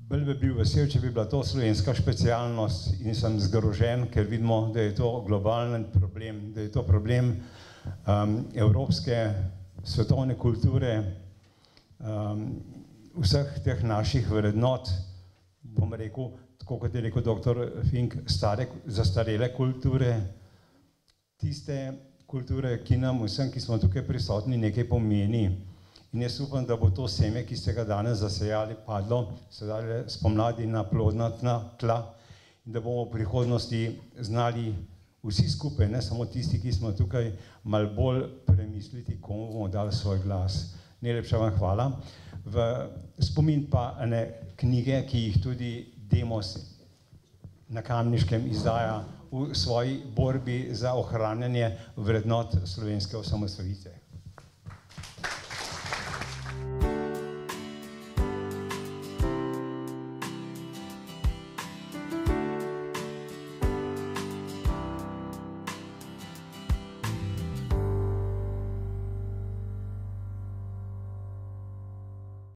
Bolj bi bil vesel, če bi bila to slovenska specialnost in sem zgrožen, ker vidimo, da je to globalen problem, da je to problem evropske svetovne kulture, vseh teh naših vrednot, bom rekel, tako kot je rekel dr. Fink, zastarele kulture, tiste kulture, ki nam vsem, ki smo tukaj prisotni, nekaj pomeni. in jaz upam, da bo to seme, ki ste ga danes zasejali, padlo sedaj spomladi na plodna tla in da bomo v prihodnosti znali vsi skupaj, ne samo tisti, ki smo tukaj, malo bolj premisliti, komu bomo dali svoj glas. Najlepša vam hvala. V spomin pa ene knjige, ki jih tudi Demos na Kamniškem izdaja v svoji borbi za ohranjanje vrednot slovenske osamosvojitve.